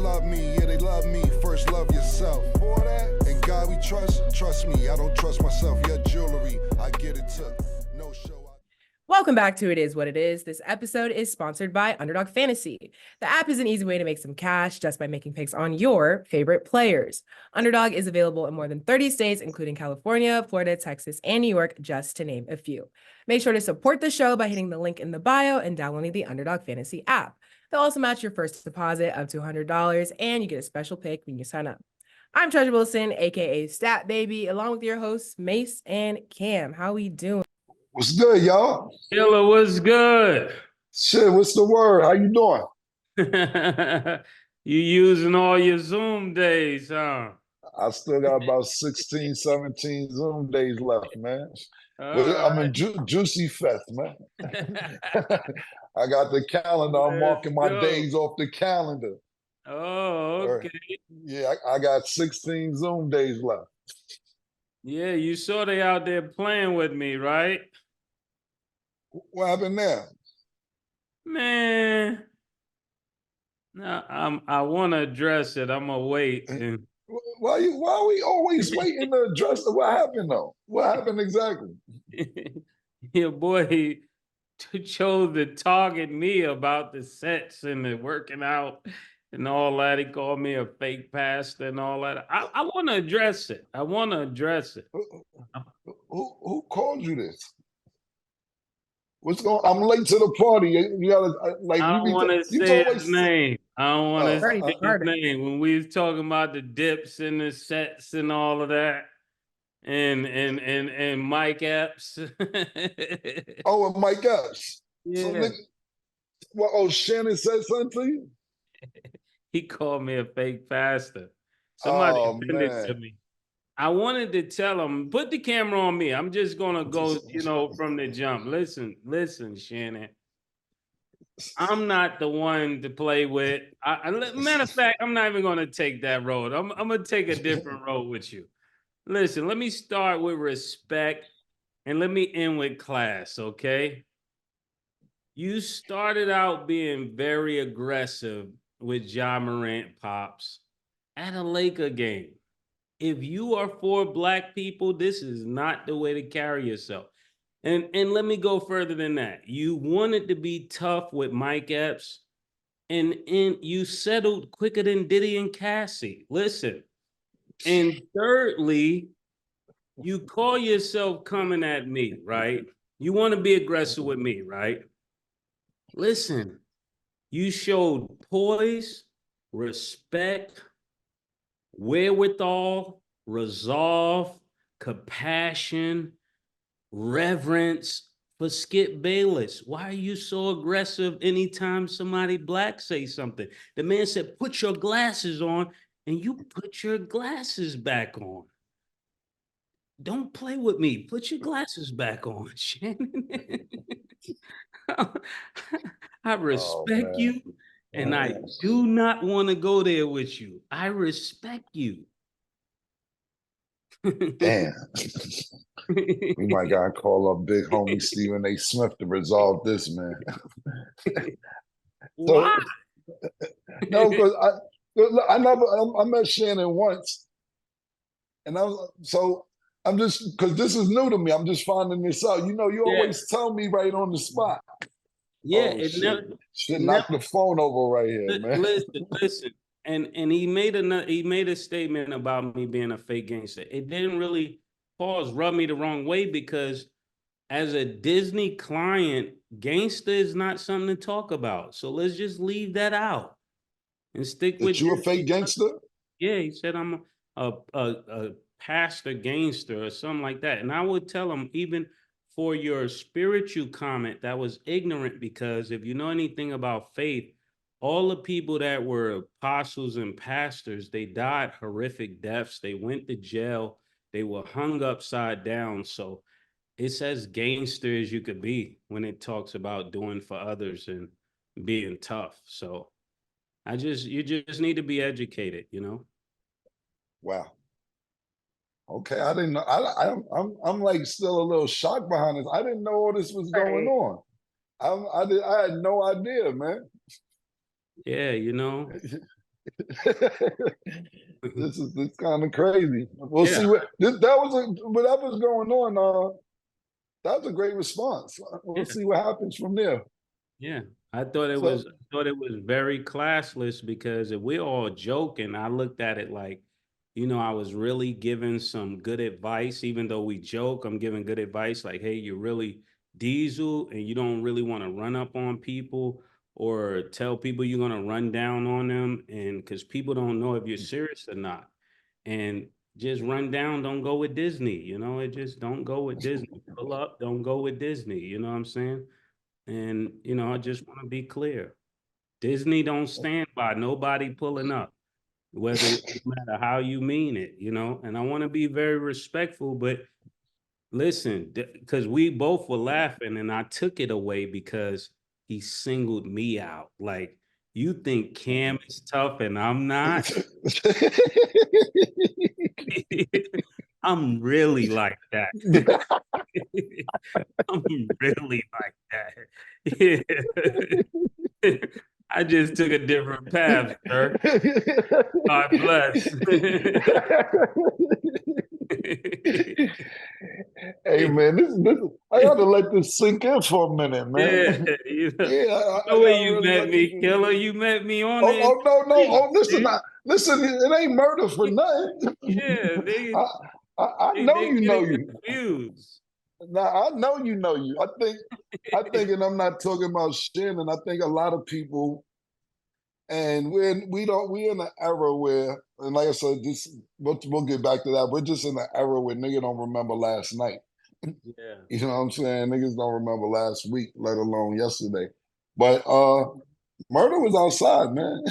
love me, yeah, they love me. First love yourself. For that, and God we trust me. I don't trust myself. Your jewelry, I get it took. No show. Welcome back to It Is What It Is. This episode is sponsored by Underdog Fantasy. The app is an easy way to make some cash just by making picks on your favorite players. Underdog is available in more than 30 states, including California, Florida, Texas, and New York, just to name a few. Make sure to support the show by hitting the link in the bio and downloading the Underdog Fantasy app. They'll also match your first deposit up to $100, and you get a special pick when you sign up. I'm Treasure Wilson, aka Stat Baby, along with your hosts, Mase and Cam. How we doing? What's good, y'all? Killer, what's good? Shit, what's the word? How you doing? You using all your Zoom days, huh? I still got about 16, 17 Zoom days left, man. I'm in Juicy Fest, man. I got the calendar. I'm marking my days off the calendar. Oh, okay. Yeah, I got 16 Zoom days left. Yeah, you saw they out there playing with me, right? What happened there? Man, no, I want to address it. I'm gonna wait. Why are we always waiting to address it? What happened though? What happened exactly? Your boy chose to target me about the sets and the working out and all that. He called me a fake pastor and all that. I want to address it. I want to address it. Who called you this? What's going? I'm late to the party. You gotta like. I don't want to say his name. I don't want to say his name. When we was talking about the dips and the sets and all of that, and Mike Epps. Oh, and Mike Epps. Yeah. So, Shannon said something to you? He called me a fake pastor. Somebody sent it to me. I wanted to tell him, put the camera on me. I'm just gonna go, from the jump. Listen, Shannon. I'm not the one to play with. Matter of fact, I'm not even gonna take that road. I'm gonna take a different road with you. Listen, let me start with respect and let me end with class, okay? You started out being very aggressive with Ja Morant Pops at a Laker game. If you are for black people, this is not the way to carry yourself. And let me go further than that. You wanted to be tough with Mike Epps, and you settled quicker than Diddy and Cassie. Listen. And thirdly, you call yourself coming at me, right? You want to be aggressive with me, right? Listen, you showed poise, respect, wherewithal, resolve, compassion, reverence for Skip Bayless. Why are you so aggressive anytime somebody black say something? The man said, put your glasses on, and you put your glasses back on. Don't play with me. Put your glasses back on, Shannon. I respect you. And I do not want to go there with you. I respect you. Damn. We might gotta call up big homie Stephen A. Smith to resolve this, man. Why? No, because I met Shannon once, and I'm just, because this is new to me. I'm just finding this out. You always tell me right on the spot. Yeah, knock the phone over right here, man. Listen. And he made a statement about me being a fake gangster. It didn't really rub me the wrong way, because as a Disney client, gangster is not something to talk about. So let's just leave that out and stick with you. A fake gangster? Yeah, he said I'm a pastor gangster or something like that. And I would tell him, even for your spiritual comment, that was ignorant, because if you know anything about faith, all the people that were apostles and pastors, they died horrific deaths. They went to jail. They were hung upside down. So it's as gangster as you could be when it talks about doing for others and being tough. So you just need to be educated, Wow. Okay, I didn't know. I'm like still a little shocked behind this. I didn't know all this was going on. I had no idea, man. Yeah, This is kind of crazy. We'll see what whatever's going on. That was a great response. We'll see what happens from there. Yeah, I thought it was very classless, because if we're all joking, I looked at it like, I was really giving some good advice. Even though we joke, I'm giving good advice. Like, hey, you're really diesel and you don't really want to run up on people or tell people you're going to run down on them. And because people don't know if you're serious or not. And just run down, don't go with Disney. It just don't go with Disney. Pull up, don't go with Disney. You know what I'm saying? And, I just want to be clear. Disney don't stand by nobody pulling up, whether no matter how you mean it, and I want to be very respectful, but listen, because we both were laughing and I took it away because he singled me out. Like, you think Cam is tough and I'm not? I'm really like that. I'm really like that. Yeah. I just took a different path, sir. God bless. Hey man, this I gotta let this sink in for a minute, man. Yeah, the way you met me, Killer. You met me on no. Oh, listen, it ain't murder for nothing. Yeah, I know you know you. Confused. Now I know you know you. I think, and I'm not talking about Shannon. I think a lot of people, and we're in an era where, and like I said, we'll get back to that. We're just in an era where niggas don't remember last night. Yeah. You know what I'm saying? Niggas don't remember last week, let alone yesterday. But murder was outside, man.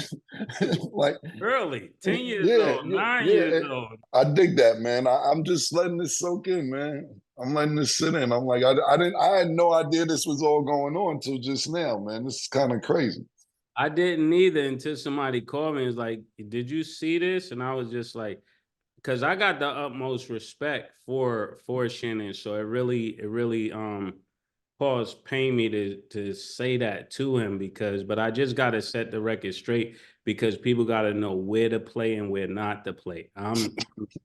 Like early, 10 years old, 9 years old. I dig that, man. I'm just letting this soak in, man. I'm letting this sit in. I'm like, I had no idea this was all going on until just now, man. This is kind of crazy. I didn't either until somebody called me and was like, did you see this? And I was just like, because I got the utmost respect for Shannon. So it really pain me to say that to him, but I just got to set the record straight, because people got to know where to play and where not to play. I'm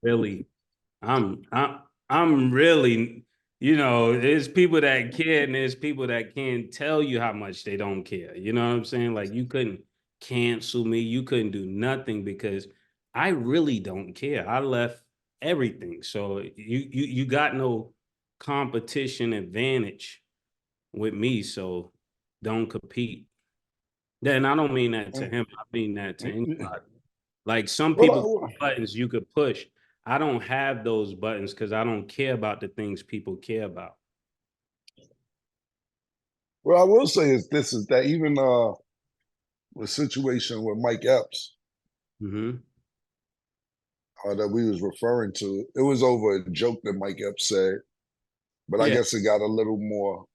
really, there's people that care and there's people that can't tell you how much they don't care. You know what I'm saying? Like, you couldn't cancel me. You couldn't do nothing, because I really don't care. I left everything. So you got no competition advantage with me, so don't compete. Then I don't mean that to him. I mean that to anybody. Like, some people buttons you could push. I don't have those buttons because I don't care about the things people care about. Well, I will say is that even the situation with Mike Epps that we was referring to, it was over a joke that Mike Epps said, but I guess it got a little more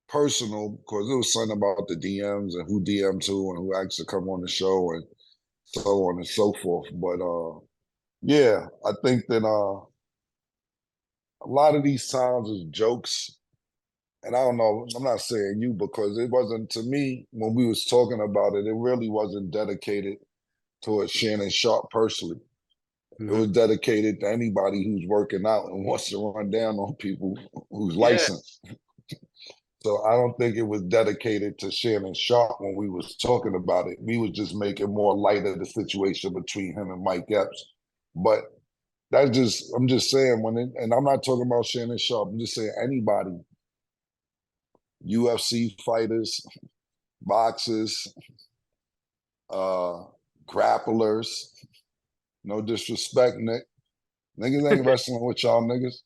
personal, because it was something about the DMs and who DM'd who and who asked to come on the show and so on and so forth. But yeah, I think that a lot of these times is jokes. And I don't know, I'm not saying you, because it wasn't, to me, when we was talking about it, it really wasn't dedicated towards Shannon Sharpe personally. It was dedicated to anybody who's working out and wants to run down on people who's licensed. So I don't think it was dedicated to Shannon Sharpe when we was talking about it. We was just making more light of the situation between him and Mike Epps. But I'm just saying, and I'm not talking about Shannon Sharpe, I'm just saying anybody, UFC fighters, boxers, grapplers, no disrespect, Nick. Niggas ain't wrestling with y'all niggas.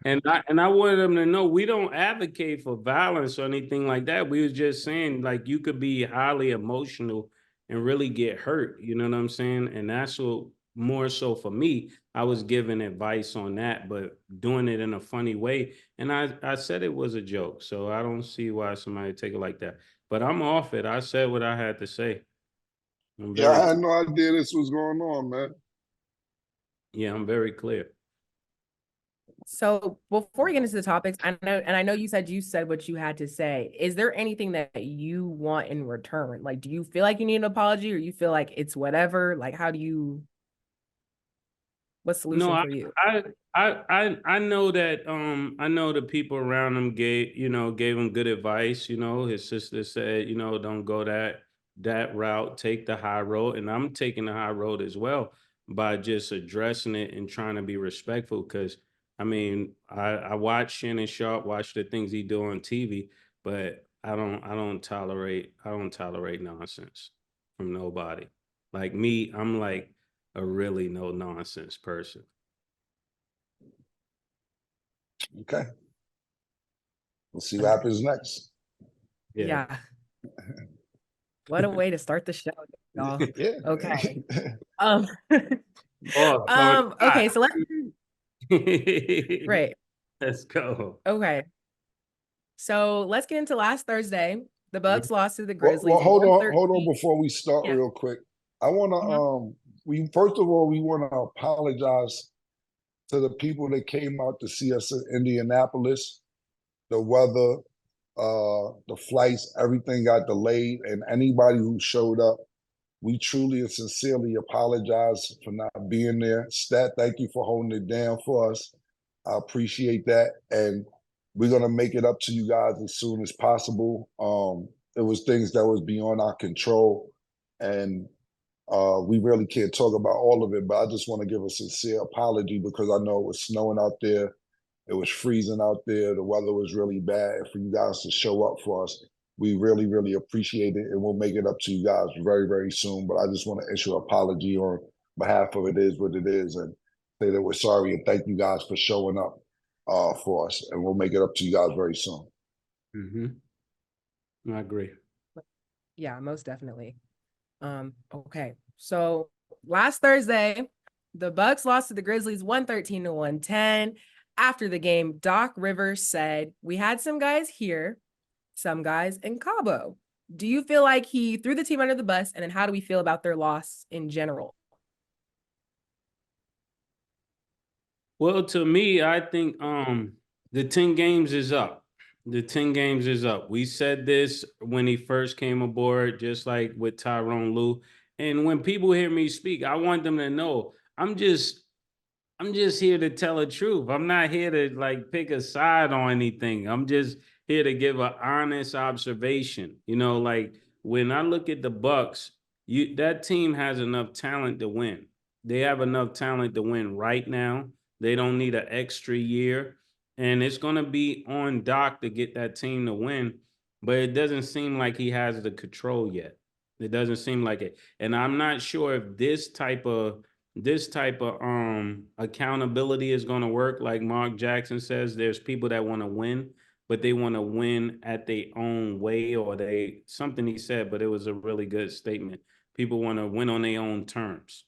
And I wanted them to know we don't advocate for violence or anything like that. We was just saying, like, you could be highly emotional and really get hurt. You know what I'm saying? And that's what, more so for me, I was giving advice on that, but doing it in a funny way. And I said it was a joke. So I don't see why somebody take it like that. But I'm off it. I said what I had to say. I had no idea this was going on, man. Yeah, I'm very clear. So before we get into the topics, I know you said what you had to say. Is there anything that you want in return? Like, do you feel like you need an apology, or you feel like it's whatever? Like, what's solution for you? I know that I know the people around him gave him good advice. His sister said, don't go that route, take the high road, and I'm taking the high road as well by just addressing it and trying to be respectful. Because I mean, I watch Shannon Sharpe, watch the things he do on TV, but I don't tolerate nonsense from nobody. Like me, I'm like a really no nonsense person. Okay. We'll see what happens next. Yeah. What a way to start the show, y'all. Yeah. Okay. Oh, okay, so right. Let's go. Okay. So let's get into last Thursday. The Bucks lost to the Well, Grizzlies. hold on before we start real quick. I want to we first of all we want to apologize to the people that came out to see us in Indianapolis. The weather, the flights, everything got delayed, and anybody who showed up, we truly and sincerely apologize for not being there. Stat, thank you for holding it down for us. I appreciate that, and we're gonna make it up to you guys as soon as possible. It was things that was beyond our control, and we really can't talk about all of it. But I just want to give a sincere apology because I know it was snowing out there. It was freezing out there. The weather was really bad. And for you guys to show up for us, we really, really appreciate it. And we'll make it up to you guys very, very soon. But I just want to issue an apology on behalf of It Is What It Is and say that we're sorry and thank you guys for showing up for us. And we'll make it up to you guys very soon. I agree. Yeah, most definitely. Okay. So last Thursday, the Bucks lost to the Grizzlies 113-110. After the game, Doc Rivers said, "We had some guys here, some guys in Cabo." Do you feel like he threw the team under the bus? And then how do we feel about their loss in general? Well, to me, I think the 10 games is up. The 10 games is up. We said this when he first came aboard, just like with Tyronn Lue. And when people hear me speak, I want them to know I'm just here to tell the truth. I'm not here to like pick a side on anything. I'm just here to give an honest observation. Like when I look at the Bucks, that team has enough talent to win. They have enough talent to win right now. They don't need an extra year. And it's going to be on Doc to get that team to win. But it doesn't seem like he has the control yet. It doesn't seem like it. And I'm not sure if this type of accountability is going to work. Like Mark Jackson says, there's people that want to win, but they want to win at their own way, or something he said, but it was a really good statement. People want to win on their own terms.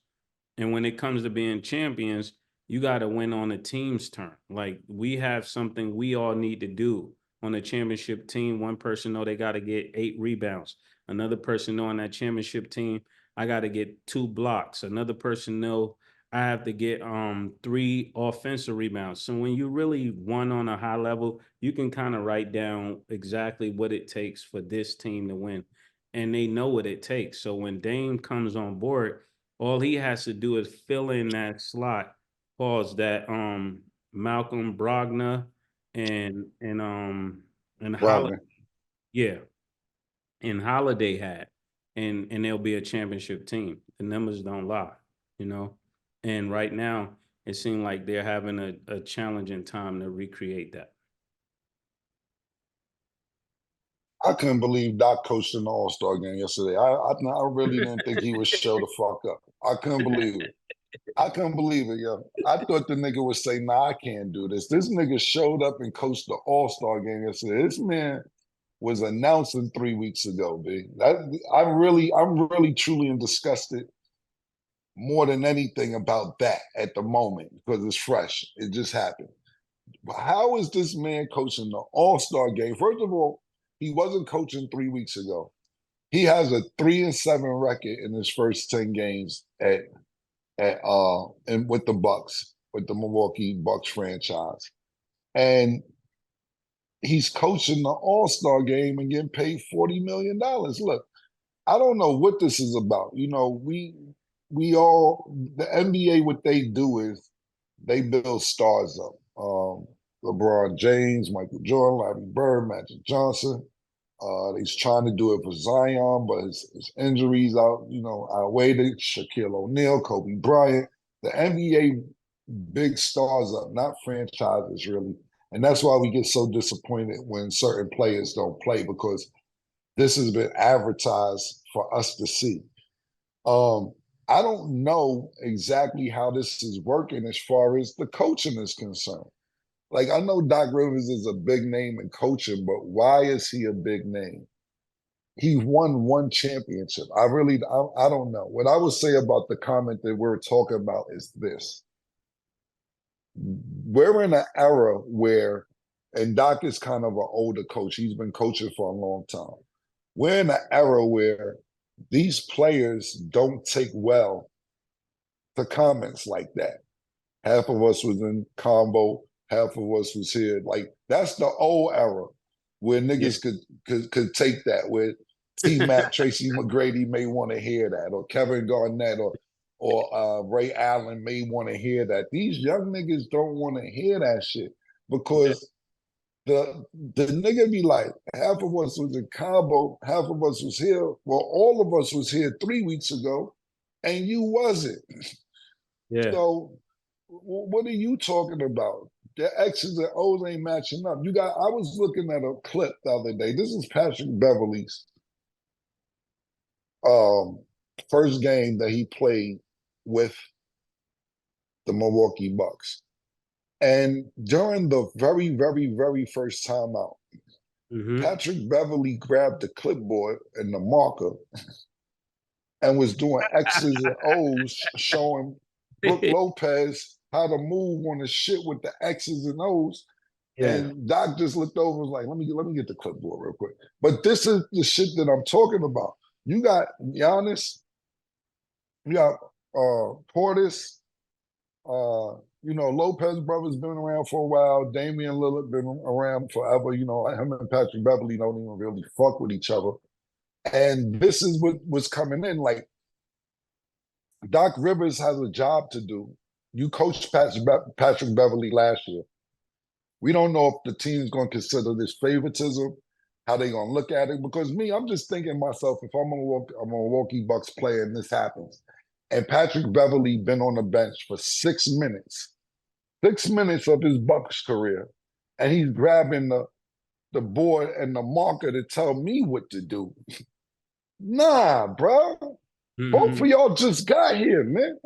And when it comes to being champions, you got to win on a team's term. Like we have something we all need to do on a championship team. One person know they got to get 8 rebounds. Another person know on that championship team, I got to get 2 blocks. Another person know I have to get 3 offensive rebounds. So when you really won on a high level, you can kind of write down exactly what it takes for this team to win. And they know what it takes. So when Dame comes on board, all he has to do is fill in that slot, that Malcolm Brogdon and Holiday. Yeah. And Holiday had. And they'll be a championship team. The numbers don't lie, And right now, it seems like they're having a challenging time to recreate that. I couldn't believe Doc coached in the All-Star game yesterday. I really didn't think he would show the fuck up. I couldn't believe it. I couldn't believe it, yo. I thought the nigga would say, "Nah, I can't do this." This nigga showed up and coached the All-Star game yesterday. This man was announcing 3 weeks ago, B. I'm really truly disgusted more than anything about that at the moment because it's fresh. It just happened. But how is this man coaching the All-Star game? First of all, he wasn't coaching 3 weeks ago. He has a 3-7 record in his first 10 games and with the Bucks. with the Milwaukee Bucks franchise. And he's coaching the All-Star game and getting paid $40 million. Look, I don't know what this is about. You know, we all, the NBA, what they do is they build stars up. LeBron James, Michael Jordan, Larry Bird, Magic Johnson. He's trying to do it for Zion, but his injuries outweighed it. Shaquille O'Neal, Kobe Bryant. The NBA big stars up, not franchises really. And that's why we get so disappointed when certain players don't play, because this has been advertised for us to see. I don't know exactly how this is working as far as the coaching is concerned. Like, I know Doc Rivers is a big name in coaching, but why is he a big name? He won one championship. I don't know. What I would say about the comment that we're talking about is this. We're in an era where, and Doc is kind of an older coach. He's been coaching for a long time. We're in an era where these players don't take well to comments like that. Half of us was in combo, half of us was here. Like, that's the old era where niggas could take that, where T-Mac, Tracy McGrady may want to hear that, or Kevin Garnett, or Ray Allen may want to hear that. These young niggas don't want to hear that shit, because the nigga be like, half of us was in combo, half of us was here. Well, all of us was here 3 weeks ago, and you wasn't. Yeah. So what are you talking about? The X's and O's ain't matching up. I was looking at a clip the other day. This is Patrick Beverley's first game that he played with the Milwaukee Bucks. And during the very, very, very first time out, Patrick Beverley grabbed the clipboard and the marker and was doing X's and O's, showing Brook Lopez how to move on the shit with the X's and O's. Yeah. And Doc just looked over and was like, let me get the clipboard real quick. But this is the shit that I'm talking about. You got Giannis, you got Portis, Lopez brothers been around for a while. Damian Lillard been around forever. Him and Patrick Beverley don't even really fuck with each other. And this is what was coming in. Like, Doc Rivers has a job to do. You coached Patrick Beverley last year. We don't know if the team's going to consider this favoritism, how they going to look at it. Because I'm just thinking myself, if I'm a Milwaukee Bucks player and this happens, and Patrick Beverley been on the bench for 6 minutes of his Bucks career, and he's grabbing the board and the marker to tell me what to do. Nah, bro. Both of y'all just got here, man.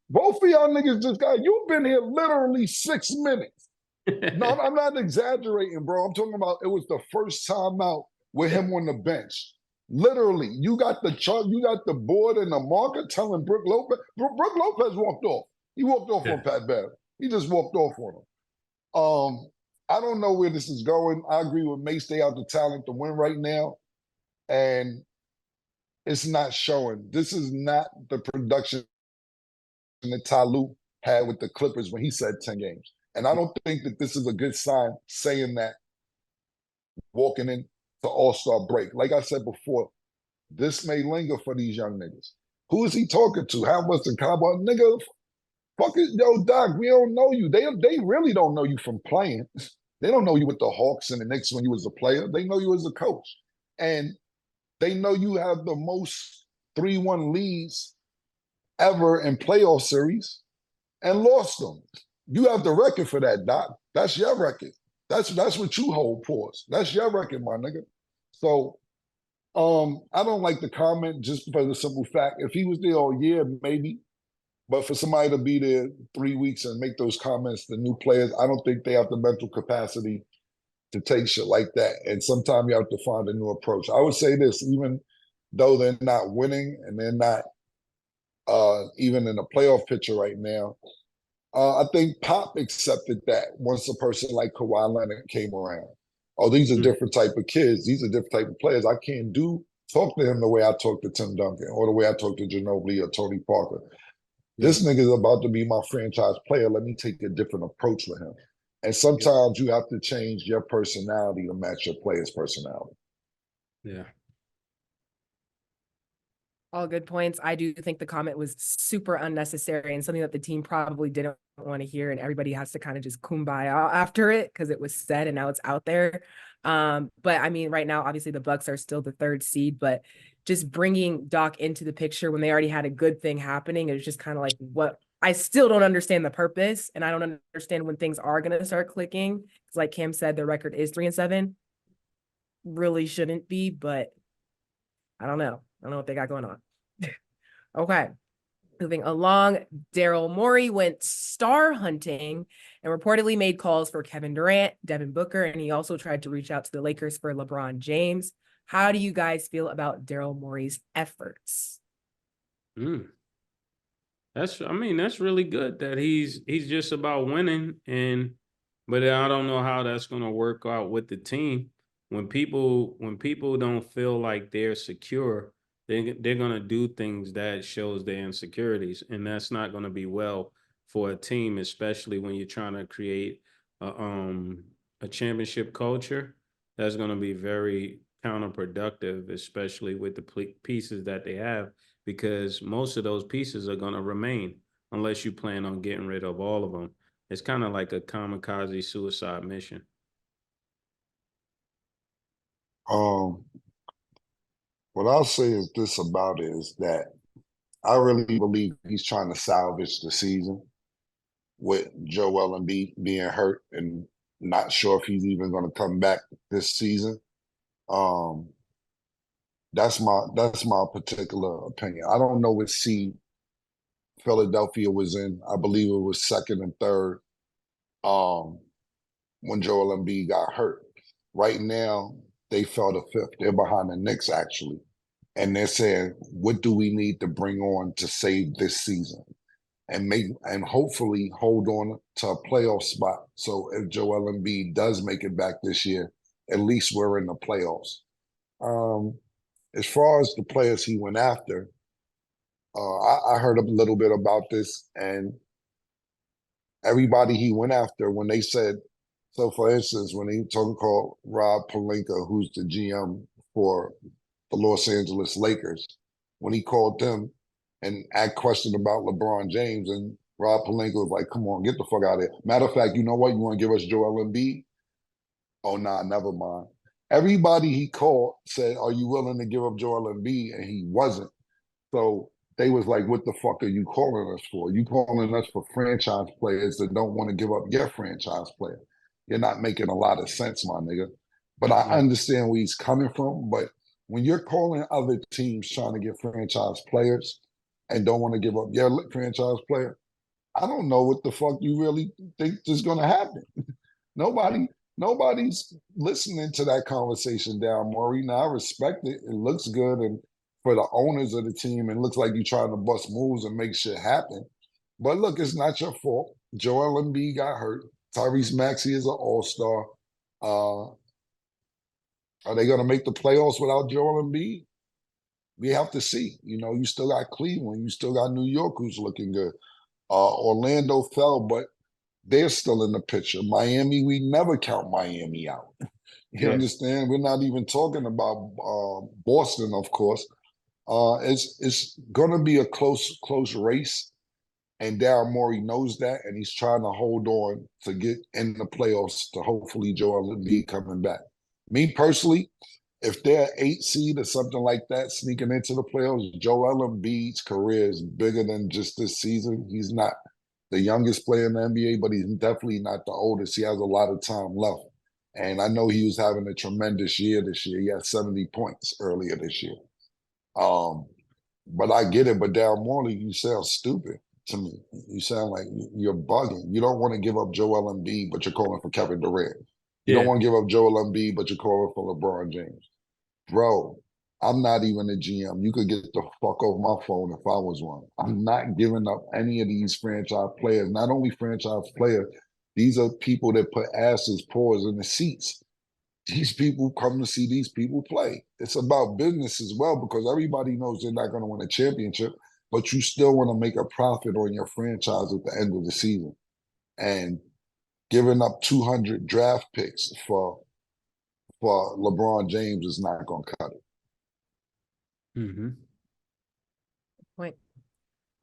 Both of y'all niggas just got here. You've been here literally 6 minutes. No, I'm not exaggerating, bro. I'm talking about it was the first time out with him on the bench. Literally, you got the chart, you got the board and the marker telling Brook Lopez. Brook Lopez walked off. He walked off on Pat Bev. He just walked off on him. I don't know where this is going. I agree with Mase. They have the talent to win right now. And it's not showing. This is not the production that Ty Lue had with the Clippers when he said 10 games. And I don't think that this is a good sign saying that walking into All-Star break. Like I said before, this may linger for these young niggas. Who is he talking to? How much in combo? Nigga, fuck it. Yo, Doc, we don't know you. They really don't know you from playing. They don't know you with the Hawks and the Knicks when you was a player. They know you as a coach. And they know you have the most 3-1 leads ever in playoff series and lost them. You have the record for that, Doc. That's your record. That's what you hold, pause. That's your record, my nigga. So I don't like the comment just for the simple fact, if he was there all year, maybe. But for somebody to be there 3 weeks and make those comments to new players, I don't think they have the mental capacity to take shit like that. And sometimes you have to find a new approach. I would say this, even though they're not winning and they're not even in the playoff picture right now, I think Pop accepted that once a person like Kawhi Leonard came around. Oh, these are different type of kids. These are different type of players. I can't talk to him the way I talk to Tim Duncan or the way I talk to Ginobili or Tony Parker. This nigga's about to be my franchise player. Let me take a different approach with him. And sometimes you have to change your personality to match your player's personality. Yeah. All good points. I do think the comment was super unnecessary and something that the team probably didn't want to hear, and everybody has to kind of just kumbaya after it because it was said and now it's out there. But I mean, right now, obviously the Bucks are still the 3rd seed, but just bringing Doc into the picture when they already had a good thing happening, it was just kind of like, what I still don't understand the purpose, and I don't understand when things are going to start clicking. Because like Cam said, their record is 3-7. Really shouldn't be, but I don't know. I don't know what they got going on. Okay. Moving along, Daryl Morey went star hunting and reportedly made calls for Kevin Durant, Devin Booker, and he also tried to reach out to the Lakers for LeBron James. How do you guys feel about Daryl Morey's efforts? That's really good that he's just about winning, but I don't know how that's going to work out with the team. When people don't feel like they're secure, they're going to do things that shows their insecurities, and that's not going to be well for a team, especially when you're trying to create a championship culture. That's going to be very counterproductive, especially with the pieces that they have, because most of those pieces are going to remain unless you plan on getting rid of all of them. It's kind of like a kamikaze suicide mission. What I'll say is this about it is that I really believe he's trying to salvage the season with Joel Embiid being hurt and not sure if he's even going to come back this season. That's my particular opinion. I don't know what seed Philadelphia was in. I believe it was 2nd and 3rd when Joel Embiid got hurt. Right now, they fell to 5th. They're behind the Knicks, actually. And they're saying, what do we need to bring on to save this season? And hopefully hold on to a playoff spot. So if Joel Embiid does make it back this year, at least we're in the playoffs. As far as the players he went after, I heard a little bit about this, and everybody he went after, when they said, so for instance, when he called Rob Pelinka, who's the GM for the Los Angeles Lakers, when he called them and asked questions about LeBron James, and Rob Pelinka was like, come on, get the fuck out of here. Matter of fact, you know what? You want to give us Joel Embiid? Oh, nah, never mind. Everybody he called said, are you willing to give up Joel Embiid? And he wasn't. So they was like, what the fuck are you calling us for? You calling us for franchise players that don't want to give up your franchise player. You're not making a lot of sense, my nigga. But I understand where he's coming from. But when you're calling other teams trying to get franchise players and don't want to give up your franchise player, I don't know what the fuck you really think is going to happen. Nobody's listening to that conversation, Daryl Morey. Now, I respect it. It looks good, and for the owners of the team, it looks like you're trying to bust moves and make shit happen. But look, it's not your fault. Joel Embiid got hurt. Tyrese Maxey is an all-star. Are they going to make the playoffs without Joel Embiid? We have to see. You know, you still got Cleveland. You still got New York, who's looking good. Orlando fell, but they're still in the picture. Miami, we never count Miami out. You understand? We're not even talking about Boston, of course. It's going to be a close race, and Daryl Morey knows that, and he's trying to hold on to get in the playoffs to hopefully Joel Embiid coming back. Me personally, if they're 8 seed or something like that sneaking into the playoffs, Joel Embiid's career is bigger than just this season. He's not the youngest player in the NBA, but he's definitely not the oldest. He has a lot of time left. And I know he was having a tremendous year this year. He had 70 points earlier this year. But I get it. But Daryl Morey, you sound stupid to me. You sound like you're bugging. You don't want to give up Joel Embiid, but you're calling for Kevin Durant. You don't want to give up Joel Embiid, but you're calling for LeBron James. Bro, I'm not even a GM. You could get the fuck off my phone if I was one. I'm not giving up any of these franchise players. Not only franchise players, these are people that put asses, paws in the seats. These people come to see these people play. It's about business as well, because everybody knows they're not going to win a championship. but you still want to make a profit on your franchise at the end of the season. And giving up 200 draft picks for LeBron James is not going to cut it. Mm-hmm. Point.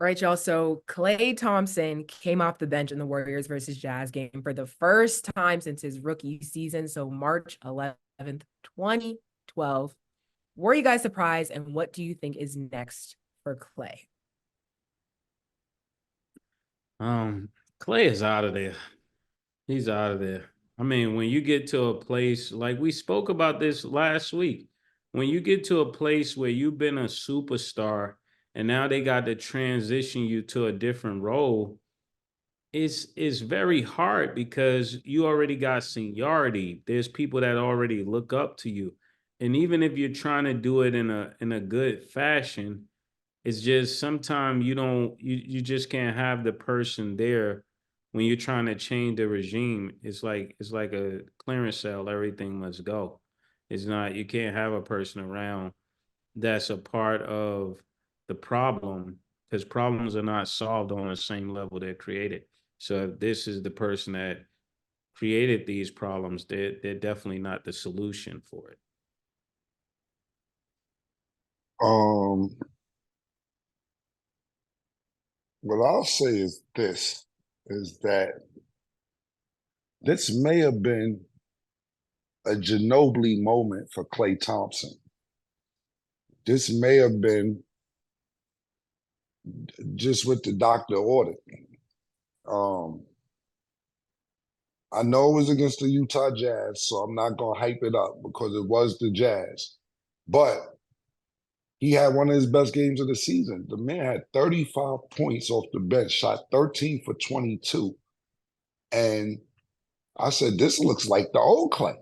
All right, y'all. So Klay Thompson came off the bench in the Warriors versus Jazz game for the first time since his rookie season. So March 11th, 2012. Were you guys surprised? And what do you think is next for Klay? Klay is out of there. He's out of there. I mean, when you get to a place, like we spoke about this last week, when you get to a place where you've been a superstar and now they got to transition you to a different role, it's very hard because you already got seniority. There's people that already look up to you. And even if you're trying to do it in a good fashion, it's just sometimes you just can't have the person there when you're trying to change the regime. It's like a clearance sale. Everything must go. It's not, you can't have a person around that's a part of the problem, because problems are not solved on the same level they're created. So if this is the person that created these problems, they're definitely not the solution for it. What I'll say is this, is that this may have been a Ginobili moment for Klay Thompson. This may have been just what the doctor ordered. I know it was against the Utah Jazz, so I'm not going to hype it up because it was the Jazz. But he had one of his best games of the season. The man had 35 points off the bench, shot 13 for 22. And I said, this looks like the old Klay.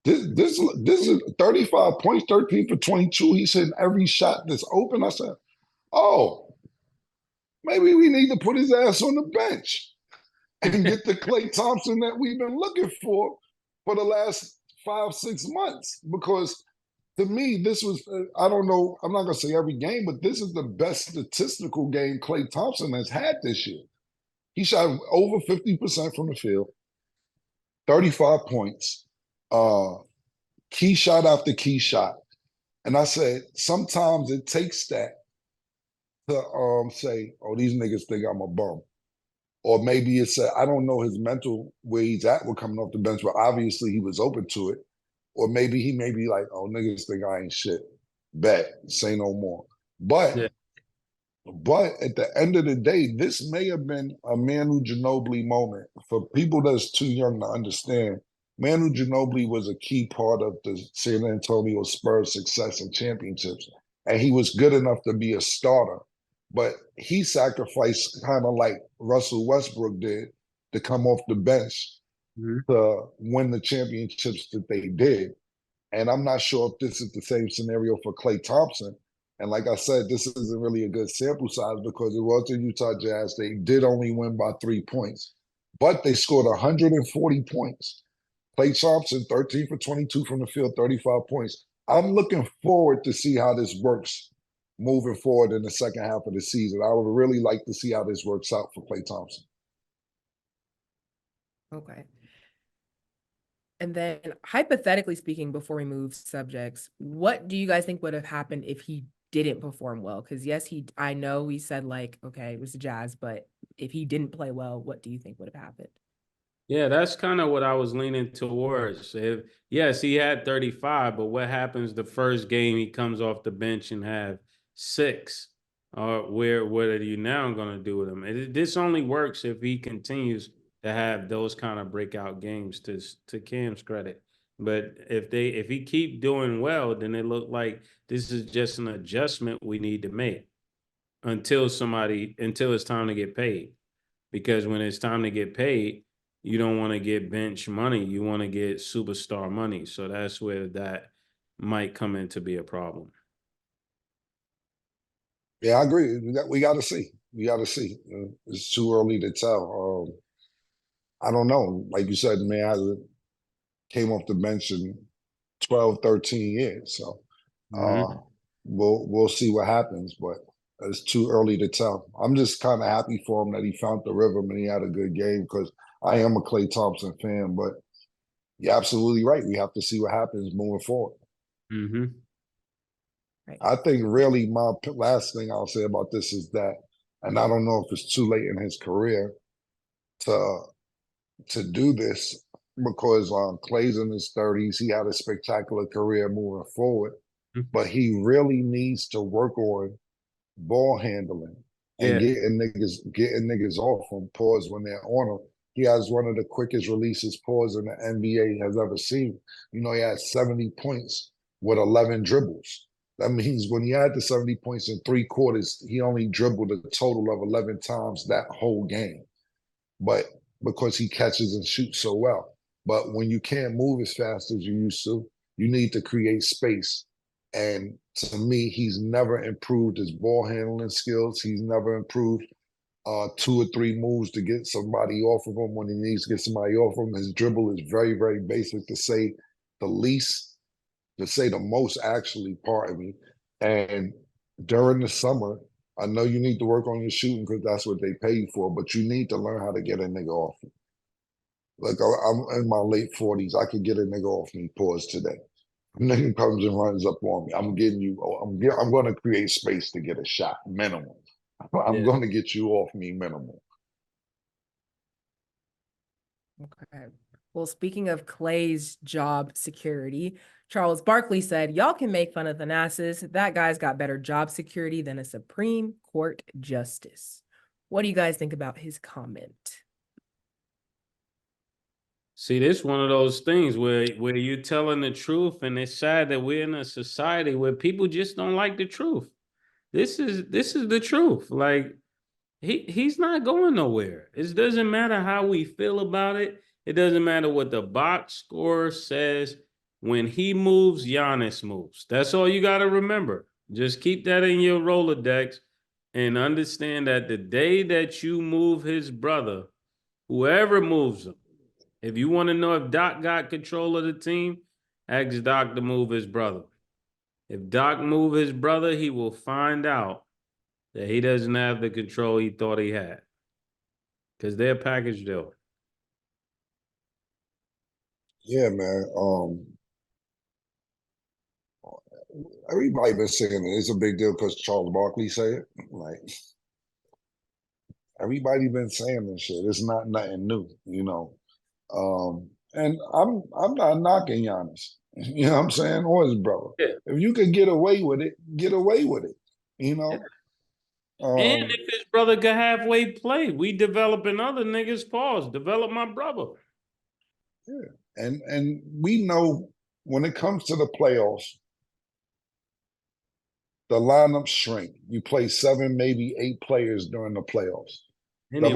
This is 35 points, 13 for 22. He said every shot that's open. I said, oh, maybe we need to put his ass on the bench and get the Klay Thompson that we've been looking for the last 5-6 months. Because to me, this was, I don't know, I'm not going to say every game, but this is the best statistical game Klay Thompson has had this year. He shot over 50% from the field, 35 points, key shot after key shot. And I said, sometimes it takes that to say, oh, these niggas think I'm a bum. Or maybe it's, I don't know his mental, where he's at with coming off the bench, but obviously he was open to it. Or maybe he may be like, oh, niggas think I ain't shit. Bet, say no more. But at the end of the day, this may have been a Manu Ginobili moment. For people that's too young to understand, Manu Ginobili was a key part of the San Antonio Spurs' success and championships. And he was good enough to be a starter. But he sacrificed, kind of like Russell Westbrook did, to come off the bench to win the championships that they did. And I'm not sure if this is the same scenario for Klay Thompson. And like I said, this isn't really a good sample size because it was the Utah Jazz. They did only win by 3 points, but they scored 140 points. Klay Thompson, 13 for 22 from the field, 35 points. I'm looking forward to see how this works moving forward in the second half of the season. I would really like to see how this works out for Klay Thompson. Okay. And then hypothetically speaking, before we move subjects, what do you guys think would have happened if he didn't perform well? Because yes, I know we said like, okay, it was the Jazz, but if he didn't play well, what do you think would have happened? Yeah, that's kind of what I was leaning towards. Yes, he had 35, but what happens the first game he comes off the bench and have 6? Or what are you now going to do with him? This only works if he continues to have those kind of breakout games, to Cam's credit. But if he keep doing well, then it look like this is just an adjustment we need to make until it's time to get paid. Because when it's time to get paid, you don't want to get bench money. You want to get superstar money. So that's where that might come in to be a problem. Yeah, I agree. We got to see. We got to see. It's too early to tell. I don't know. Like you said, the man hasn't came off the bench in 12, 13 years. So we'll see what happens. But It's too early to tell. I'm just kind of happy for him that he found the rhythm and he had a good game because I am a Klay Thompson fan, but you're absolutely right. We have to see what happens moving forward. Mm-hmm. Right. I think really my last thing I'll say about this is that, and I don't know if it's too late in his career to do this because Klay's in his 30s. He had a spectacular career moving forward, but he really needs to work on ball handling and getting niggas off him, pause when they're on him. He has one of the quickest releases, pause, in the NBA has ever seen. You know, he had 70 points with 11 dribbles. That means when he had the 70 points in 3 quarters, he only dribbled a total of 11 times that whole game. But because he catches and shoots so well. But when you can't move as fast as you used to, you need to create space. And to me, he's never improved his ball handling skills. He's never improved 2 or 3 moves to get somebody off of him when he needs to get somebody off of him. His dribble is very, very basic, to say the least, to say the most, actually, pardon me. And during the summer, I know you need to work on your shooting because that's what they pay you for, but you need to learn how to get a nigga off you. Like, I'm in my late 40s. I could get a nigga off me, pause, today. Nigga comes and runs up on me. I'm going to create space to get a shot, minimum. I'm going to get you off me, minimum. Okay. Well, speaking of Klay's job security, Charles Barkley said, y'all can make fun of the Thanasis. That guy's got better job security than a Supreme Court justice. What do you guys think about his comment? See, this is one of those things where you're telling the truth, and it's sad that we're in a society where people just don't like the truth. This is the truth. Like, he's not going nowhere. It doesn't matter how we feel about it. It doesn't matter what the box score says. When he moves, Giannis moves. That's all you got to remember. Just keep that in your Rolodex and understand that the day that you move his brother, whoever moves him, if you want to know if Doc got control of the team, ask Doc to move his brother. If Doc move his brother, he will find out that he doesn't have the control he thought he had. Because they're a package deal. Yeah, man. Everybody been saying it. It's a big deal because Charles Barkley said it. Like, everybody been saying this shit. It's not nothing new, you know. And I'm not knocking Giannis. You know what I'm saying? Or his brother. Yeah. If you could get away with it, get away with it. You know? And if his brother could halfway play, we developing other niggas, pause. Develop my brother. Yeah. And we know when it comes to the playoffs, the lineup shrink. You play 7, maybe 8 players during the playoffs. Anyway.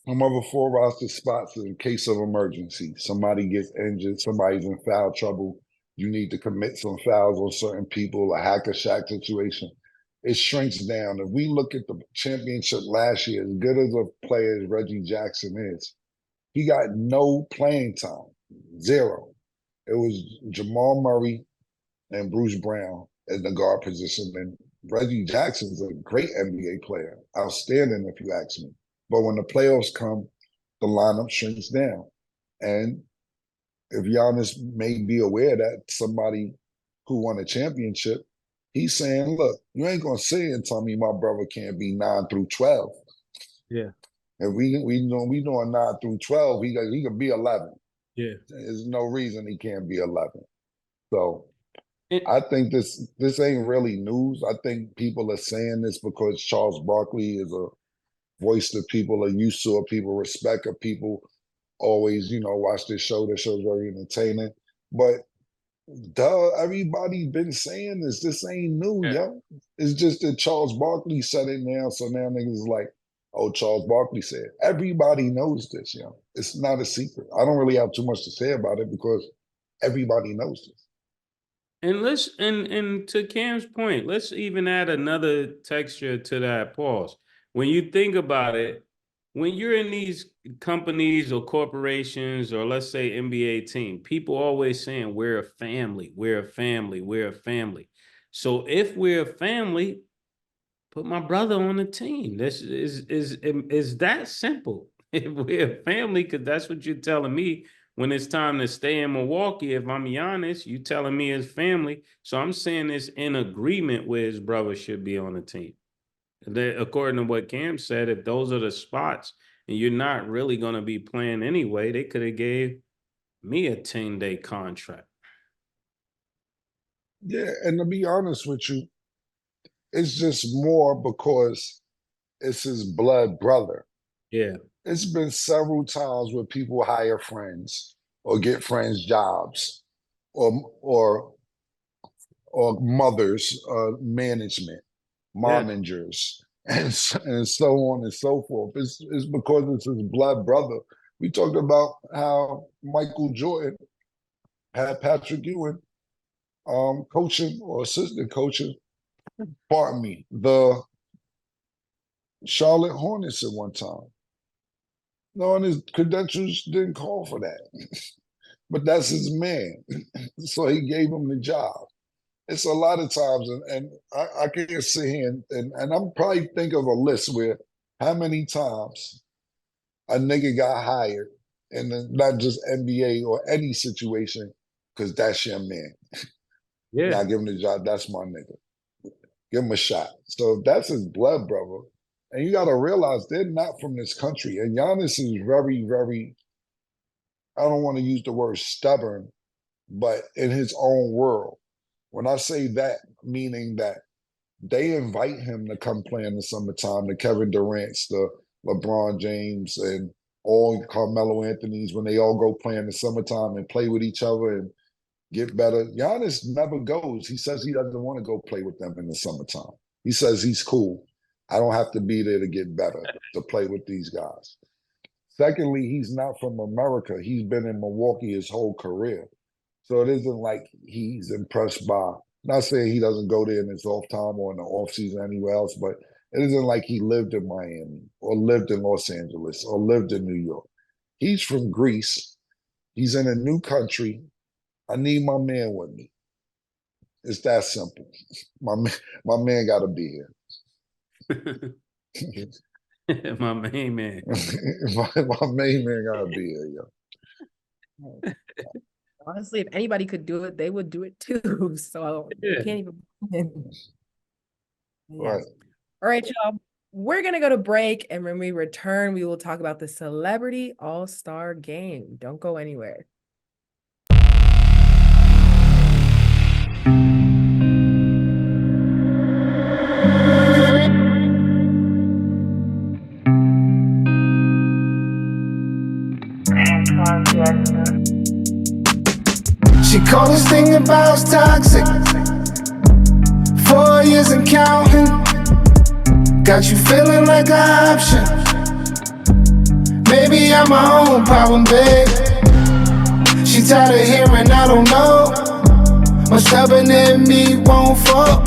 Some other 4 roster spots in case of emergency. Somebody gets injured, somebody's in foul trouble. You need to commit some fouls on certain people, a hack-a-shack situation. It shrinks down. If we look at the championship last year, as good as a player as Reggie Jackson is, he got no playing time, 0. It was Jamal Murray and Bruce Brown in the guard position. And Reggie Jackson's a great NBA player, outstanding if you ask me. But when the playoffs come, the lineup shrinks down. And if Giannis may be aware that somebody who won a championship, he's saying, look, you ain't going to sit and tell me my brother can't be 9 through 12. Yeah. And we doing 9 through 12, he could be 11. Yeah. There's no reason he can't be 11. So I think this ain't really news. I think people are saying this because Charles Barkley is a voice that people are used to, or people respect, or people always, watch this show. This show's very entertaining. But everybody been saying this. This ain't new, yo. It's just that Charles Barkley said it now, so now niggas is like, oh, Charles Barkley said it. Everybody knows this, yo. It's not a secret. I don't really have too much to say about it because everybody knows this. And to Cam's point, let's even add another texture to that pause. When you think about it, when you're in these companies or corporations, or let's say NBA team, people always saying we're a family, we're a family, we're a family. So if we're a family, put my brother on the team. This is that simple. If we're a family, because that's what you're telling me when it's time to stay in Milwaukee. If I'm Giannis, you telling me his family. So I'm saying this in agreement with his brother should be on the team. According to what Cam said, if those are the spots and you're not really going to be playing anyway, they could have gave me a 10-day contract. Yeah, and to be honest with you, it's just more because it's his blood brother. Yeah. It's been several times where people hire friends or get friends jobs or mothers, management, momagers, and so on and so forth. It's because it's his blood brother. We talked about how Michael Jordan had Patrick Ewing coaching or assistant coaching, pardon me, the Charlotte Hornets at one time. No, and his credentials didn't call for that. But that's his man. So he gave him the job. It's a lot of times, and I can't sit here and I'm probably think of a list where how many times a nigga got hired, and then not just NBA or any situation, because that's your man. Yeah. Now give him the job. That's my nigga. Give him a shot. So that's his blood brother. And you got to realize they're not from this country. And Giannis is very, very, I don't want to use the word stubborn, but in his own world. When I say that, meaning that they invite him to come play in the summertime, the Kevin Durant's, the LeBron James, and all Carmelo Anthony's, when they all go play in the summertime and play with each other and get better. Giannis never goes. He says he doesn't want to go play with them in the summertime. He says he's cool. I don't have to be there to get better, to play with these guys. Secondly, he's not from America. He's been in Milwaukee his whole career. So it isn't like he's impressed by, not saying he doesn't go there in his off time or in the off season anywhere else, but it isn't like he lived in Miami or lived in Los Angeles or lived in New York. He's from Greece. He's in a new country. I need my man with me. It's that simple. My man got to be here. My main man. my main man got to be here, yo. Honestly, if anybody could do it, they would do it too. So you can't even. Right. All right, y'all. We're going to go to break. And when we return, we will talk about the Celebrity All-Star Game. Don't go anywhere. She called this thing about toxic. 4 years and counting. Got you feeling like an option. Maybe I'm my own problem, babe. She tired of hearing I don't know. What's stubborn in me won't fall.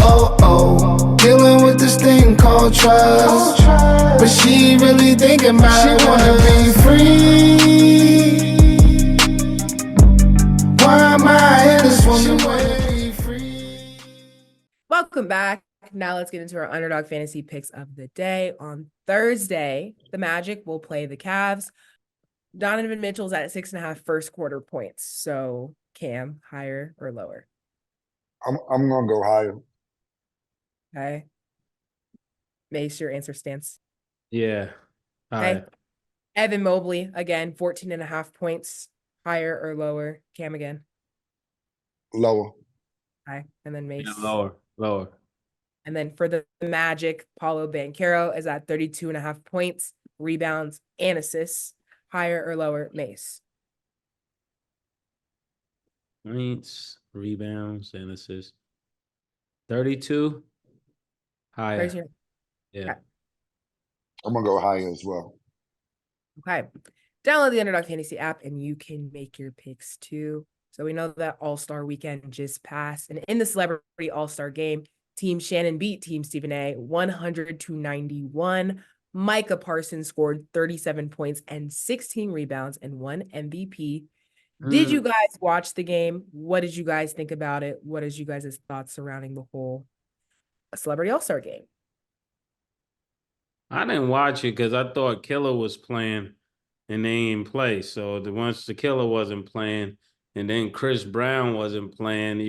Dealing with this thing called trust. But she really thinking about it. She wanna be free. Why am I in this woman wanna be free? Welcome back. Now let's get into our underdog fantasy picks of the day. On Thursday, the Magic will play the Cavs. Donovan Mitchell's at 6.5 first quarter points. So Cam, higher or lower? I'm gonna go higher. Okay. Mase, your answer stands. Yeah. Okay. Evan Mobley, again, 14.5 points. Higher or lower? Cam again. Lower. Okay. And then Mase. Yeah, lower. And then for the Magic, Paulo Banchero is at 32.5 points, rebounds, and assists. Higher or lower? Mase. Points, rebounds, and assists. 32. Higher. Yeah. Okay. I'm gonna go higher as well. Okay. Download the Underdog Fantasy app and you can make your picks too. So we know that All-Star weekend just passed. And in the Celebrity All-Star game, Team Shannon beat Team Stephen A 100-91. Micah Parsons scored 37 points and 16 rebounds and 1 MVP. Did you guys watch the game? What did you guys think about it? What is you guys' thoughts surrounding the whole Celebrity All-Star game? I didn't watch it because I thought Killer was playing and they ain't play. So once the Killer wasn't playing and then Chris Brown wasn't playing,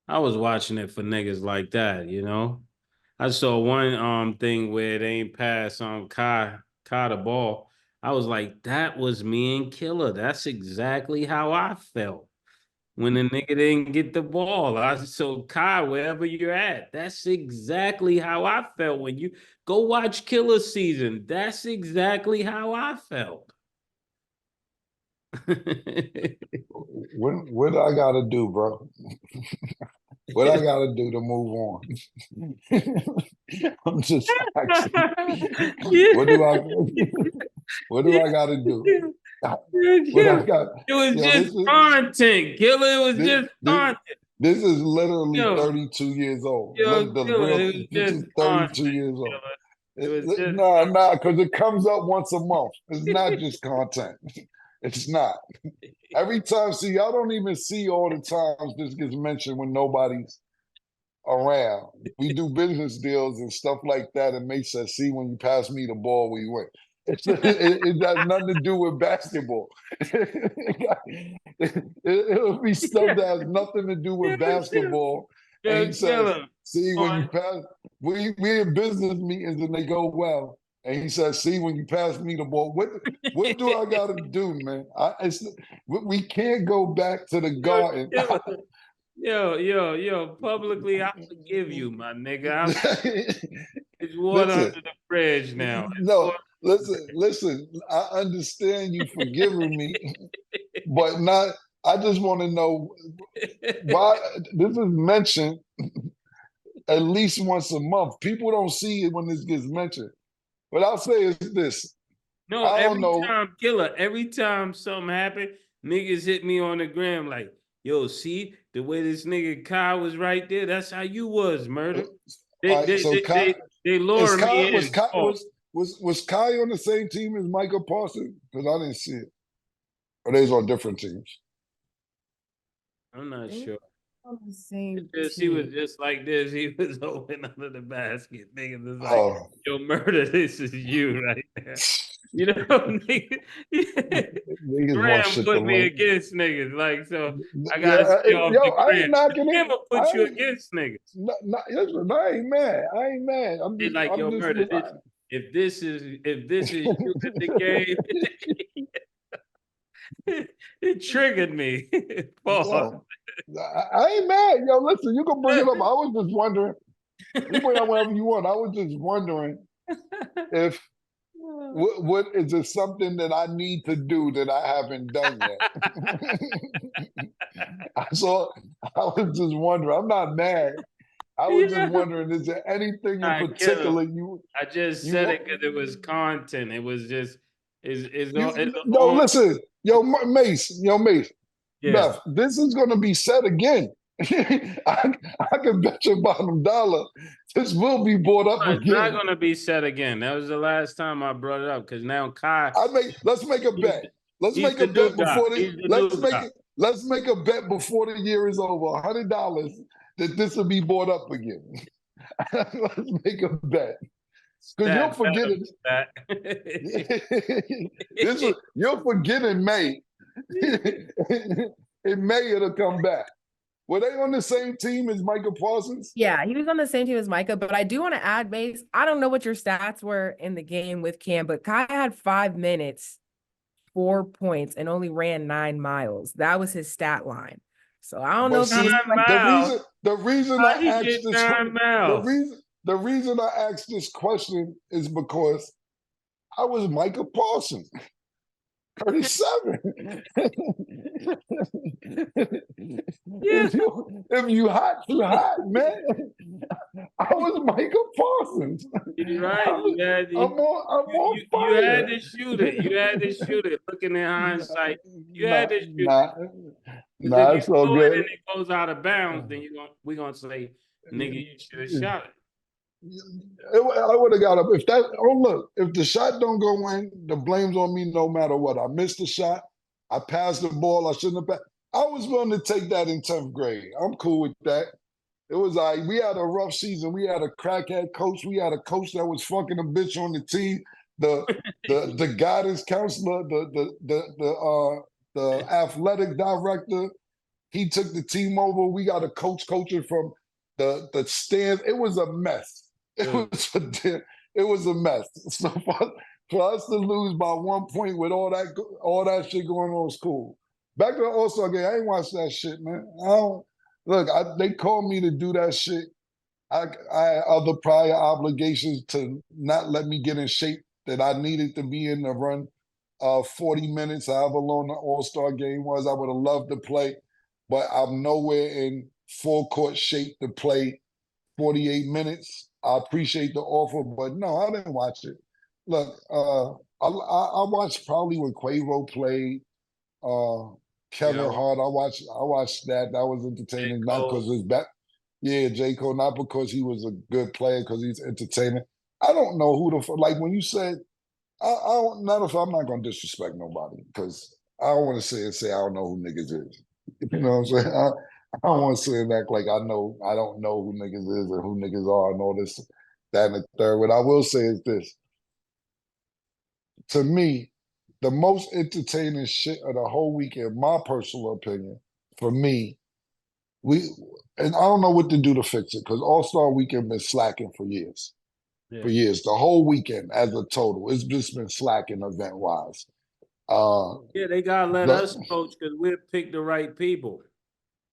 I was watching it for niggas like that. I saw one thing where they ain't pass on Kai the ball. I was like, that was me and Killer. That's exactly how I felt when the nigga didn't get the ball. So Kai, wherever you're at, that's exactly how I felt when you go watch Killer season. That's exactly how I felt. What I gotta do, bro? What I gotta do to move on? I'm just asking. What do I gotta do? What I got? It was just content, Killer. It was just content. This is literally Yo, 32 years old. Yo, The Killer, real, it was this just is 32 years old. Killer. Because it comes up once a month. It's not just content. It's not. Every time, see, y'all don't even see all the times this gets mentioned when nobody's around. We do business deals and stuff like that, and Mase says, see, when you pass me the ball, we win. It has nothing to do with basketball. It'll be stuff that has nothing to do with basketball. And he says, see, when you pass, we in business meetings and they go well. And he says, see, when you pass me the ball, what do I got to do, man? We can't go back to the garden. Yo, publicly, I forgive you, my nigga. It's water under the bridge now. No, listen, I understand you forgiving me, but not, I just want to know why this is mentioned at least once a month. People don't see it when this gets mentioned. What I'll say is this. No, every time something happened, niggas hit me on the gram like, yo, see the way this nigga Kai was right there. That's how you was, murder. They lure me in. Was Kai on the same team as Michael Parsons? Because I didn't see it. Or they was on different teams? I'm not sure. On the same He was just like this. He was open under the basket. Niggas was like, yo, murder, this is you right there. You know, niggas Graham put me against niggas. Like, so I gotta stay off the I ain't knocking it. Never put you against niggas. Listen, I ain't mad. I'm just like, yo, murder. If this is you in the game, it triggered me. Yo, I ain't mad. Yo, listen, you can bring it up. I was just wondering. You bring it up wherever you want. I was just wondering if what is it something that I need to do that I haven't done yet? I was just wondering. I'm not mad. I was just wondering, is there anything in particular I just said it because it was content. It was just listen, Mase. Yeah. Beth, this is gonna be said again. I can bet you bottom dollar this will be brought up again. It's not gonna be said again. That was the last time I brought it up because now Kai. Let's make a bet. Let's make a bet before let's make a bet before the year is over. $100 that this will be brought up again. Let's make a bet. Because you'll forget it. You'll forget in May. In May it'll come back. Were they on the same team as Micah Parsons? Yeah, he was on the same team as Micah, but I do want to add, Mase, I don't know what your stats were in the game with Cam, but Kai had 5 minutes, 4 points, and only ran 9 miles. That was his stat line. So I don't know if the reason I asked this question is because I was Micah Parsons. 37. If you hot, you hot, man. I was Micah Parsons. You're right. I'm on fire. You had to shoot it. You had to shoot it. Looking in hindsight, you had to shoot it. Nah, it's all good. And it goes out of bounds, then we're gonna say, nigga, you should have shot it. I would have got up. If the shot don't go in, the blame's on me no matter what. I missed the shot. I passed the ball. I shouldn't have passed. I was willing to take that in 10th grade. I'm cool with that. It was like we had a rough season. We had a crackhead coach. We had a coach that was fucking a bitch on the team. The guidance counselor, the athletic director, he took the team over. We got a coach coaching from the stands. It was a mess. It was a mess. So for us to lose by 1 point with all that shit going on is cool. Back to the All-Star game, I ain't watched that shit, man. They called me to do that shit. I had other prior obligations to not let me get in shape that I needed to be in to run 40 minutes, however long the All-Star game was. I would have loved to play, but I'm nowhere in full court shape to play 48 minutes. I appreciate the offer, but no, I didn't watch it. Look, I watched probably when Quavo played, Kevin Hart. I watched that. That was entertaining, not because it's back. Yeah, J. Cole, not because he was a good player, because he's entertaining. I don't know who like when you said, I'm not going to disrespect nobody, because I don't want to say I don't know who niggas is. You know what I'm saying? I don't want to say and act like I don't know who niggas is and who niggas are and all this, that, and the third. What I will say is this. To me, the most entertaining shit of the whole weekend, my personal opinion, for me, and I don't know what to do to fix it, because All-Star Weekend been slacking for years. Yeah. For years. The whole weekend as a total, it's just been slacking event-wise. They gotta let us coach, because we'll pick the right people.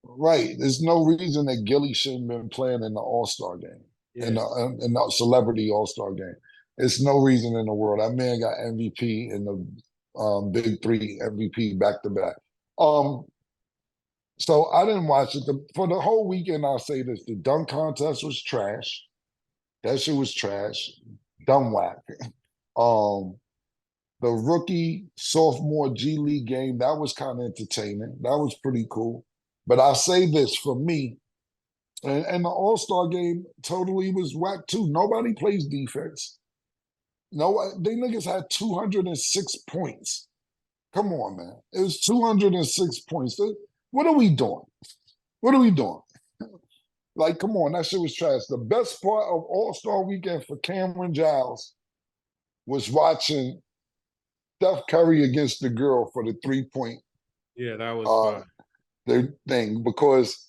Right. There's no reason that Gilly shouldn't have been playing in the All-Star game, in the celebrity All-Star game. There's no reason in the world. That man got MVP in the Big Three, MVP back-to-back. So I didn't watch it. For the whole weekend, I'll say this. The dunk contest was trash. That shit was trash. Dumb whack. The rookie, sophomore G League game, that was kind of entertaining. That was pretty cool. But I'll say this, for me, and the All-Star game totally was whack too. Nobody plays defense. No, they niggas had 206 points. Come on, man. It was 206 points. What are we doing? What are we doing? Like, come on, that shit was trash. The best part of All-Star Weekend for Cameron Giles was watching Steph Curry against the girl for the 3-point. Yeah, that was fun. The thing, because,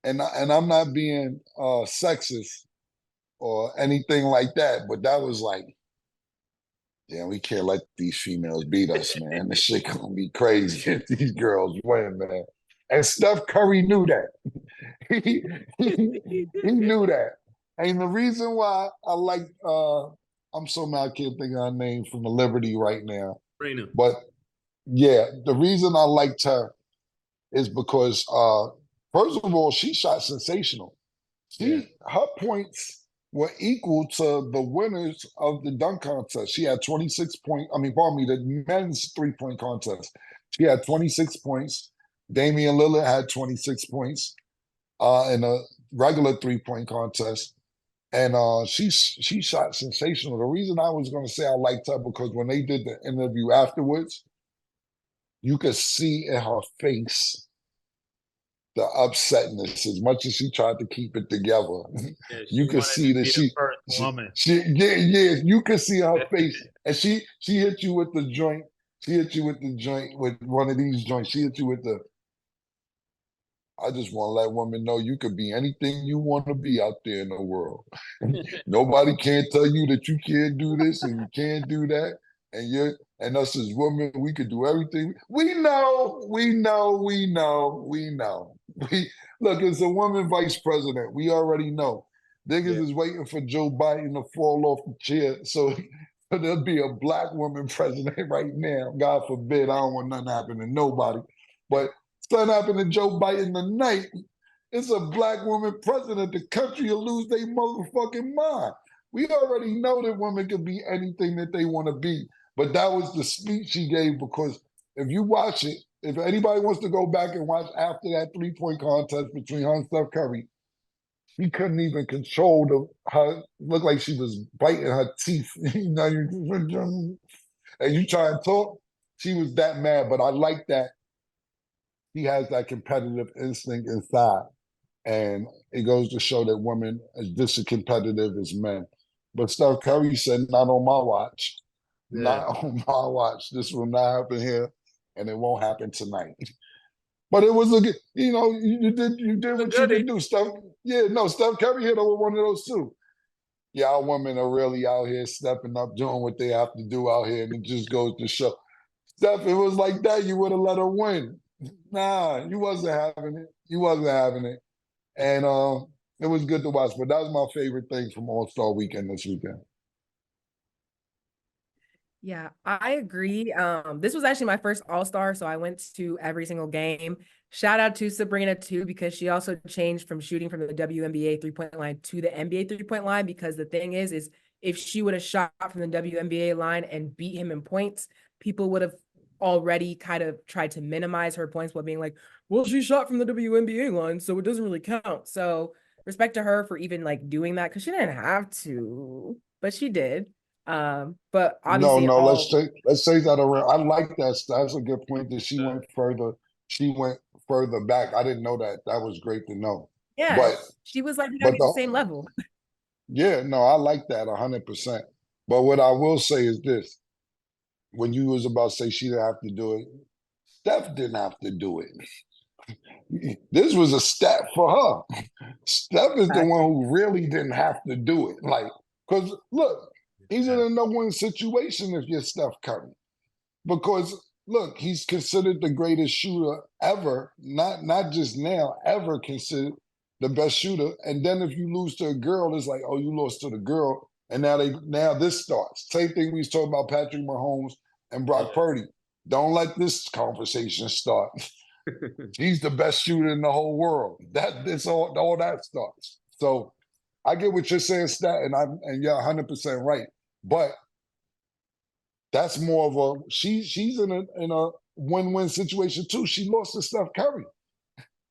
and I'm not being sexist or anything like that, but that was like, yeah, we can't let these females beat us, man. This shit gonna be crazy if these girls win, man. And Steph Curry knew that. he knew that. And the reason why I like, I'm so mad I can't think of her name from the Liberty right now. Raina. But yeah, the reason I liked her is because, first of all, she shot sensational. Her points were equal to the winners of the dunk contest. She had 26 points. The men's 3-point contest. She had 26 points. Damian Lillard had 26 points in a regular 3-point contest. And she shot sensational. The reason I was going to say I liked her, because when they did the interview afterwards, you could see in her face the upsetness. As much as she tried to keep it together, you could see that you could see her face. And she hit you with the joint. She hit you with the joint, with one of these joints. She hit you with the, I just want to let women know you could be anything you want to be out there in the world. Nobody can tell you that you can't do this and you can't do that. And us as women, we could do everything. We know. Look, it's a woman vice president. We already know. Niggas is waiting for Joe Biden to fall off the chair. So there'll be a black woman president right now. God forbid. I don't want nothing to happen to nobody. But something happened to Joe Biden tonight. It's a black woman president. The country will lose their motherfucking mind. We already know that women can be anything that they want to be. But that was the speech she gave, because if you watch it, if anybody wants to go back and watch after that 3-point contest between her and Steph Curry, she couldn't even control her. Looked like she was biting her teeth. And you try and talk, she was that mad. But I like that she has that competitive instinct inside. And it goes to show that women are just as competitive as men. But Steph Curry said, not on my watch. Yeah. Not on my watch. This will not happen here, and it won't happen tonight. But it was a good, you did what you could do, Steph. Yeah, no, Steph Curry hit over one of those too. Yeah, our women are really out here stepping up, doing what they have to do out here, and it just goes to show. Steph, it was like that, you would have let her win. Nah, you wasn't having it. You wasn't having it. And it was good to watch. But that was my favorite thing from All-Star Weekend this weekend. Yeah, I agree. This was actually my first All-Star, so I went to every single game. Shout out to Sabrina too, because she also changed from shooting from the WNBA three-point line to the NBA three-point line. Because the thing is if she would have shot from the WNBA line and beat him in points, people would have already kind of tried to minimize her points while being like, well, she shot from the WNBA line, so it doesn't really count. So respect to her for even like doing that, because she didn't have to, but she did. But obviously, let's say that around. I like that. That's a good point that she went further. She went further back. I didn't know that. That was great to know. Yeah, but she was like, we gotta be the same level. Yeah, no, I like that 100%. But what I will say is this: when you was about to say she didn't have to do it, Steph didn't have to do it. This was a step for her. Steph is the one who really didn't have to do it. Like, because look, he's in a no-win situation if you're Steph Curry. Because look, he's considered the greatest shooter ever, not just now, ever considered the best shooter. And then if you lose to a girl, it's like, oh, you lost to the girl. And now this starts. Same thing we was talking about Patrick Mahomes and Brock Purdy. Don't let this conversation start. He's the best shooter in the whole world. That's all that starts. So I get what you're saying, Stat, and you're 100% right. But that's more of a she's in a win-win situation too. She lost to Steph Curry.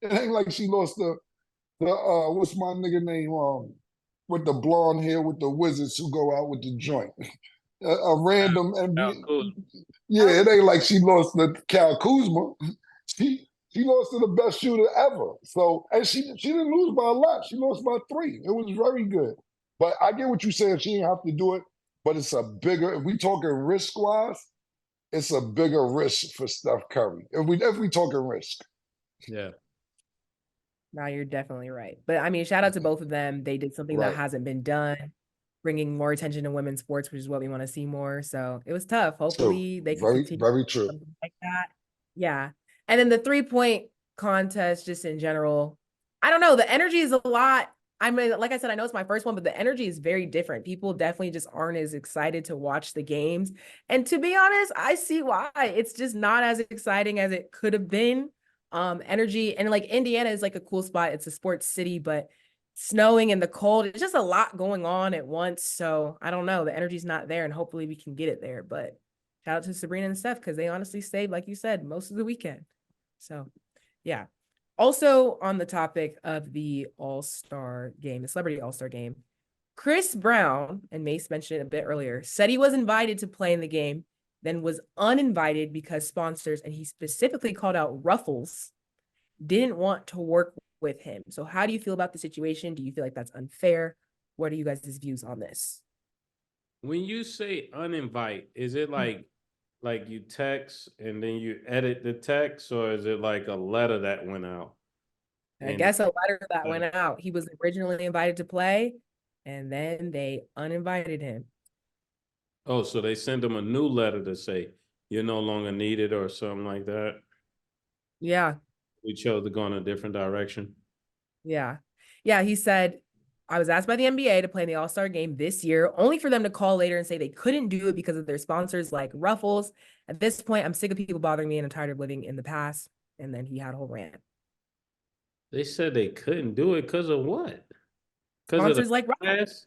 It ain't like she lost the what's my nigga name with the blonde hair with the Wizards who go out with the joint. A random NBA. Yeah, it ain't like she lost to Cal Kuzma. She lost to the best shooter ever. So, and she didn't lose by a lot. She lost by 3. It was very good. But I get what you're saying. She didn't have to do it, but it's a bigger, if we talking risk-wise, it's a bigger risk for Steph Curry. If we talking risk. Yeah. Now you're definitely right. But I mean, shout out to both of them. They did something that hasn't been done, bringing more attention to women's sports, which is what we want to see more. So it was tough. Hopefully they can continue very true. Something like that. Yeah. And then the 3-point contest, just in general, I don't know. The energy is a lot. I mean, like I said, I know it's my first one, but the energy is very different. People definitely just aren't as excited to watch the games. And to be honest, I see why. It's just not as exciting as it could have been. Energy, and like Indiana is like a cool spot. It's a sports city, but snowing and the cold, it's just a lot going on at once. So I don't know. The energy's not there, and hopefully we can get it there. But shout out to Sabrina and Steph, because they honestly stayed, like you said, most of the weekend. So yeah. Also on the topic of the All-Star game, the Celebrity All-Star game, Chris Brown, and Mase mentioned it a bit earlier, said he was invited to play in the game, then was uninvited because sponsors, and he specifically called out Ruffles, didn't want to work with him. So how do you feel about the situation? Do you feel like that's unfair? What are you guys' views on this? When you say uninvite, is it like you text and then you edit the text, or is it like a letter that went out? I guess a letter that went out. He was originally invited to play, and then they uninvited him. Oh, so they sent him a new letter to say you're no longer needed or something like that? Yeah. We chose to go in a different direction. Yeah. Yeah, he said, I was asked by the NBA to play in the All-Star game this year, only for them to call later and say they couldn't do it because of their sponsors like Ruffles. At this point, I'm sick of people bothering me and I'm tired of living in the past. And then he had a whole rant. They said they couldn't do it because of what? Sponsors like Ruffles.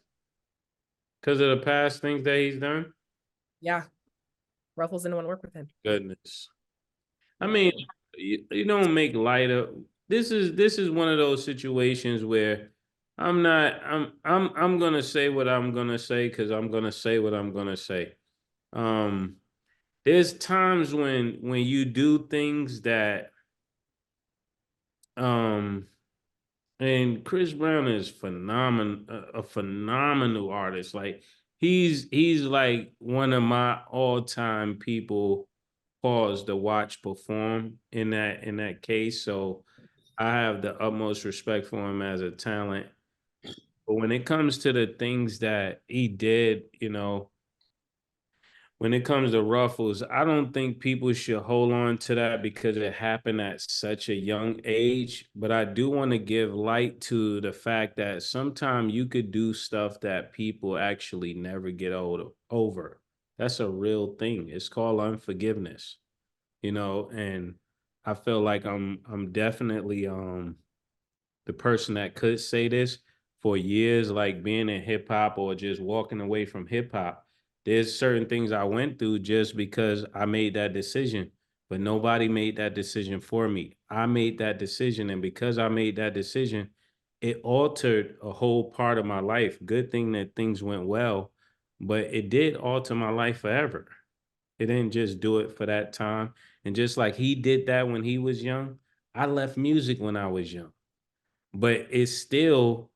Because of the past things that he's done? Yeah. Ruffles didn't want to work with him. Goodness. I mean, you don't make light of this is one of those situations where I'm gonna say what I'm gonna say because I'm gonna say what I'm gonna say. There's times when you do things that And Chris Brown is a phenomenal artist. Like he's like one of my all-time people pause to watch perform in that case. So I have the utmost respect for him as a talent. But when it comes to the things that he did, when it comes to Ruffles, I don't think people should hold on to that because it happened at such a young age. But I do want to give light to the fact that sometimes you could do stuff that people actually never get over. That's a real thing. It's called unforgiveness, and I feel like I'm definitely the person that could say this for years, like being in hip hop or just walking away from hip hop. There's certain things I went through just because I made that decision, but nobody made that decision for me. I made that decision. And because I made that decision, it altered a whole part of my life. Good thing that things went well, but it did alter my life forever. It didn't just do it for that time. And just like he did that when he was young, I left music when I was young. But it's still,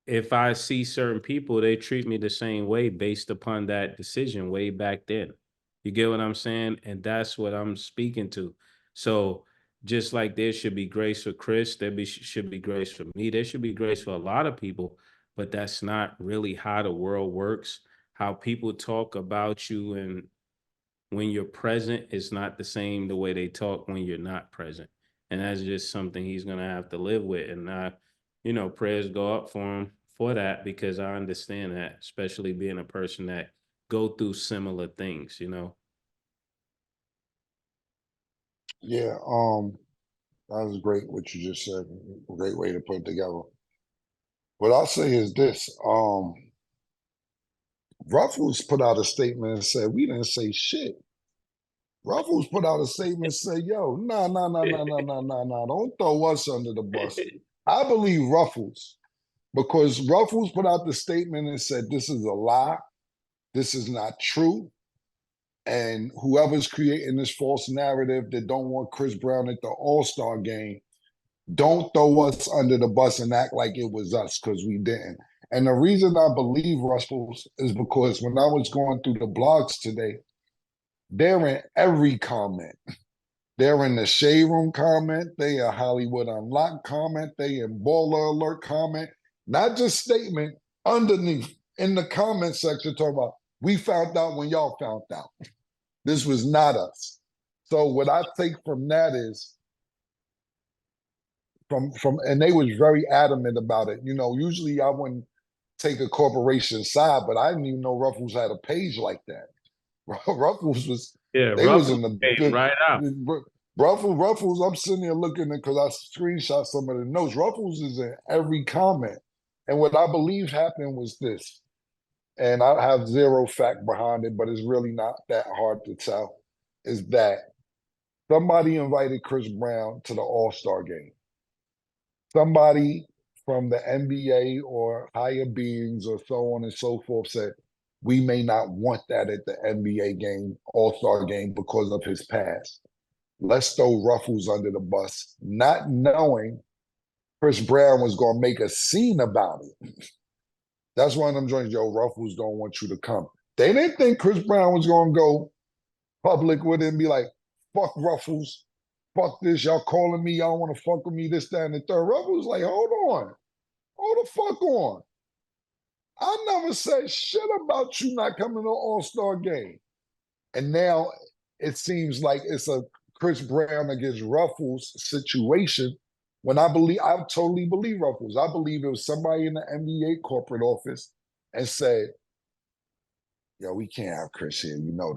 if I see certain people, they treat me the same way based upon that decision way back then. You get what I'm saying? And that's what I'm speaking to. So just like there should be grace for Chris, should be grace for me. There should be grace for a lot of people, but that's not really how the world works. How people talk about you and when you're present is not the same the way they talk when you're not present. And that's just something he's going to have to live with. And prayers go up for him for that, because I understand that, especially being a person that go through similar things. Yeah, that was great what you just said. Great way to put it together. What I'll say is this: Ruffles put out a statement and said we didn't say shit. Ruffles put out a statement and said, "Yo, nah, don't throw us under the bus." I believe Ruffles because Ruffles put out the statement and said, "This is a lie. This is not true." And whoever's creating this false narrative that don't want Chris Brown at the All-Star game, don't throw us under the bus and act like it was us, because we didn't. And the reason I believe Ruffles is because when I was going through the blogs today, they're in every comment. They're in the Shade Room comment, they in Hollywood Unlocked comment, they in Baller Alert comment, not just statement, underneath in the comment section talking about, we found out when y'all found out. This was not us. So what I take from that is, and they was very adamant about it. Usually I wouldn't take a corporation side, but I didn't even know Ruffles had a page like that. Ruffles was, yeah, they Ruffles was in the came right out. Ruffles, I'm sitting there looking because I screenshot some of the notes. Ruffles is in every comment. And what I believe happened was this, and I have zero fact behind it, but it's really not that hard to tell, is that somebody invited Chris Brown to the All-Star game. Somebody from the NBA or higher beings or so on and so forth said, we may not want that at the NBA game, All-Star game, because of his past. Let's throw Ruffles under the bus, not knowing Chris Brown was going to make a scene about it. That's one of them joints, yo, Ruffles don't want you to come. They didn't think Chris Brown was going to go public with it and be like, fuck Ruffles, fuck this, y'all calling me, y'all want to fuck with me, this, that, and the third. Ruffles like, hold the fuck on. I never said shit about you not coming to the All-Star game. And now it seems like it's a Chris Brown against Ruffles situation, when I totally believe Ruffles. I believe it was somebody in the NBA corporate office and said, yo, we can't have Chris here. You know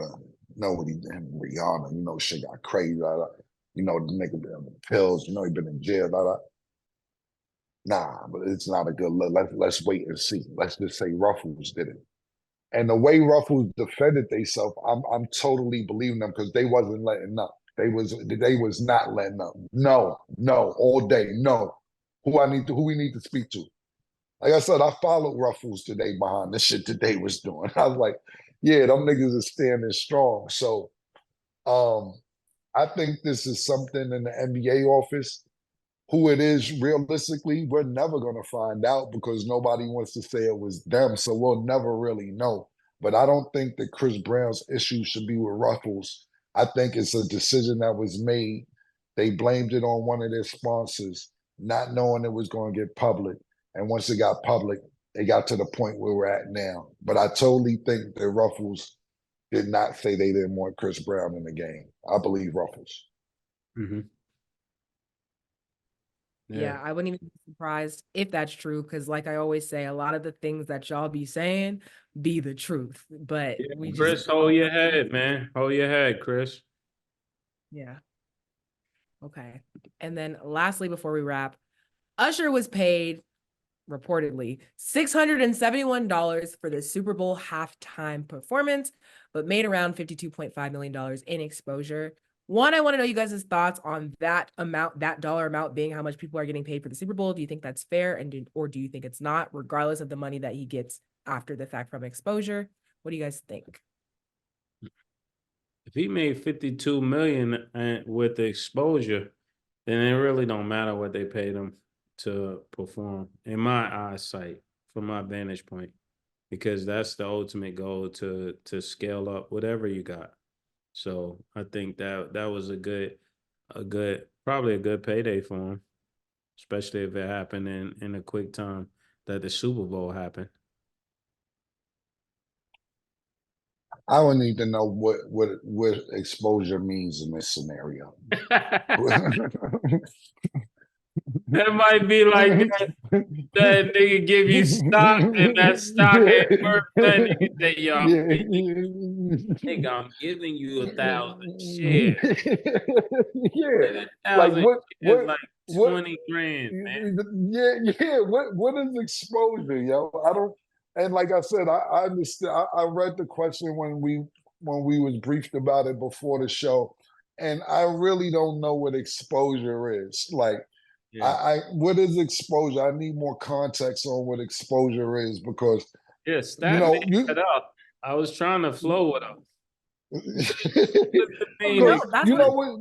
what he did, Rihanna, shit got crazy. The nigga been on the pills, he been in jail. Nah, but it's not a good look. Let's wait and see. Let's just say Ruffles did it. And the way Ruffles defended themselves, I'm totally believing them, because they wasn't letting up. They was not letting up. No, all day, no. Who we need to speak to. Like I said, I followed Ruffles today behind the shit that they was doing. I was like, yeah, them niggas are standing strong. So I think this is something in the NBA office. who it is realistically, we're never going to find out because nobody wants to say it was them. So we'll never really know. But I don't think that Chris Brown's issue should be with Ruffles. I think it's a decision that was made. They blamed it on one of their sponsors, not knowing it was going to get public. And once it got public, they got to the point where we're at now. But I totally think that Ruffles did not say they didn't want Chris Brown in the game. I believe Ruffles. Mm-hmm. Yeah, I wouldn't even be surprised if that's true, because like I always say, a lot of the things that y'all be saying be the truth. But we Chris, just hold your head, man. Hold your head, Chris. Yeah. Okay. And then lastly, before we wrap, Usher was paid reportedly $671 for the Super Bowl halftime performance, but made around $52.5 million in exposure. One, I want to know you guys' thoughts on that amount, that dollar amount being how much people are getting paid for the Super Bowl. Do you think that's fair, or do you think it's not, regardless of the money that he gets after the fact from exposure? What do you guys think? If he made 52 million with the exposure, then it really don't matter what they paid him to perform, in my eyesight, from my vantage point, because that's the ultimate goal, to scale up whatever you got. So I think that was probably a good payday for him, especially if it happened in a quick time that the Super Bowl happened. I would need to know what exposure means in this scenario. That might be like that nigga give you stock and that stock ain't worth that nigga say, yo, I'm giving you 1,000 shares. Yeah. 1,000 Like is like 20 grand, man. Yeah. What is exposure, yo? I don't. And like I said, I understand. I read the question when we was briefed about it before the show, and I really don't know what exposure is. Like, yeah. What is exposure? I need more context on what exposure is, because I was trying to flow with him. You know what?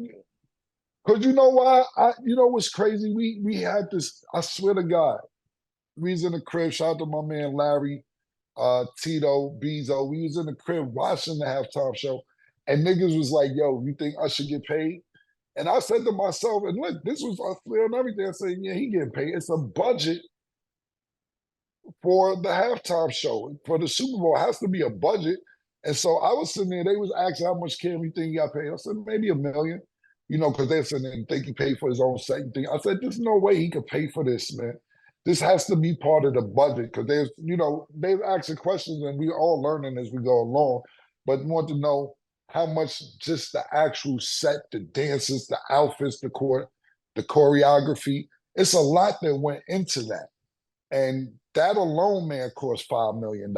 Because you know why? You know what's crazy? We had this. I swear to God, we was in the crib. Shout out to my man Larry, Tito, Bezo. We was in the crib watching the halftime show, and niggas was like, "Yo, you think Usher get paid?" And I said to myself, and look, this was clear and everything. I said, "Yeah, he getting paid. It's a budget for the halftime show for the Super Bowl. It has to be a budget." And so I was sitting there. They was asking how much Cam you think he got paid. I said maybe $1 million. You know, because they said they think he paid for his own second thing. I said, there's no way he could pay for this, man. This has to be part of the budget, because there's, you know, they've asked questions and we're all learning as we go along, but want to know how much just the actual set, the dances, the outfits, the choreography. It's a lot that went into that. And that alone, man, cost $5 million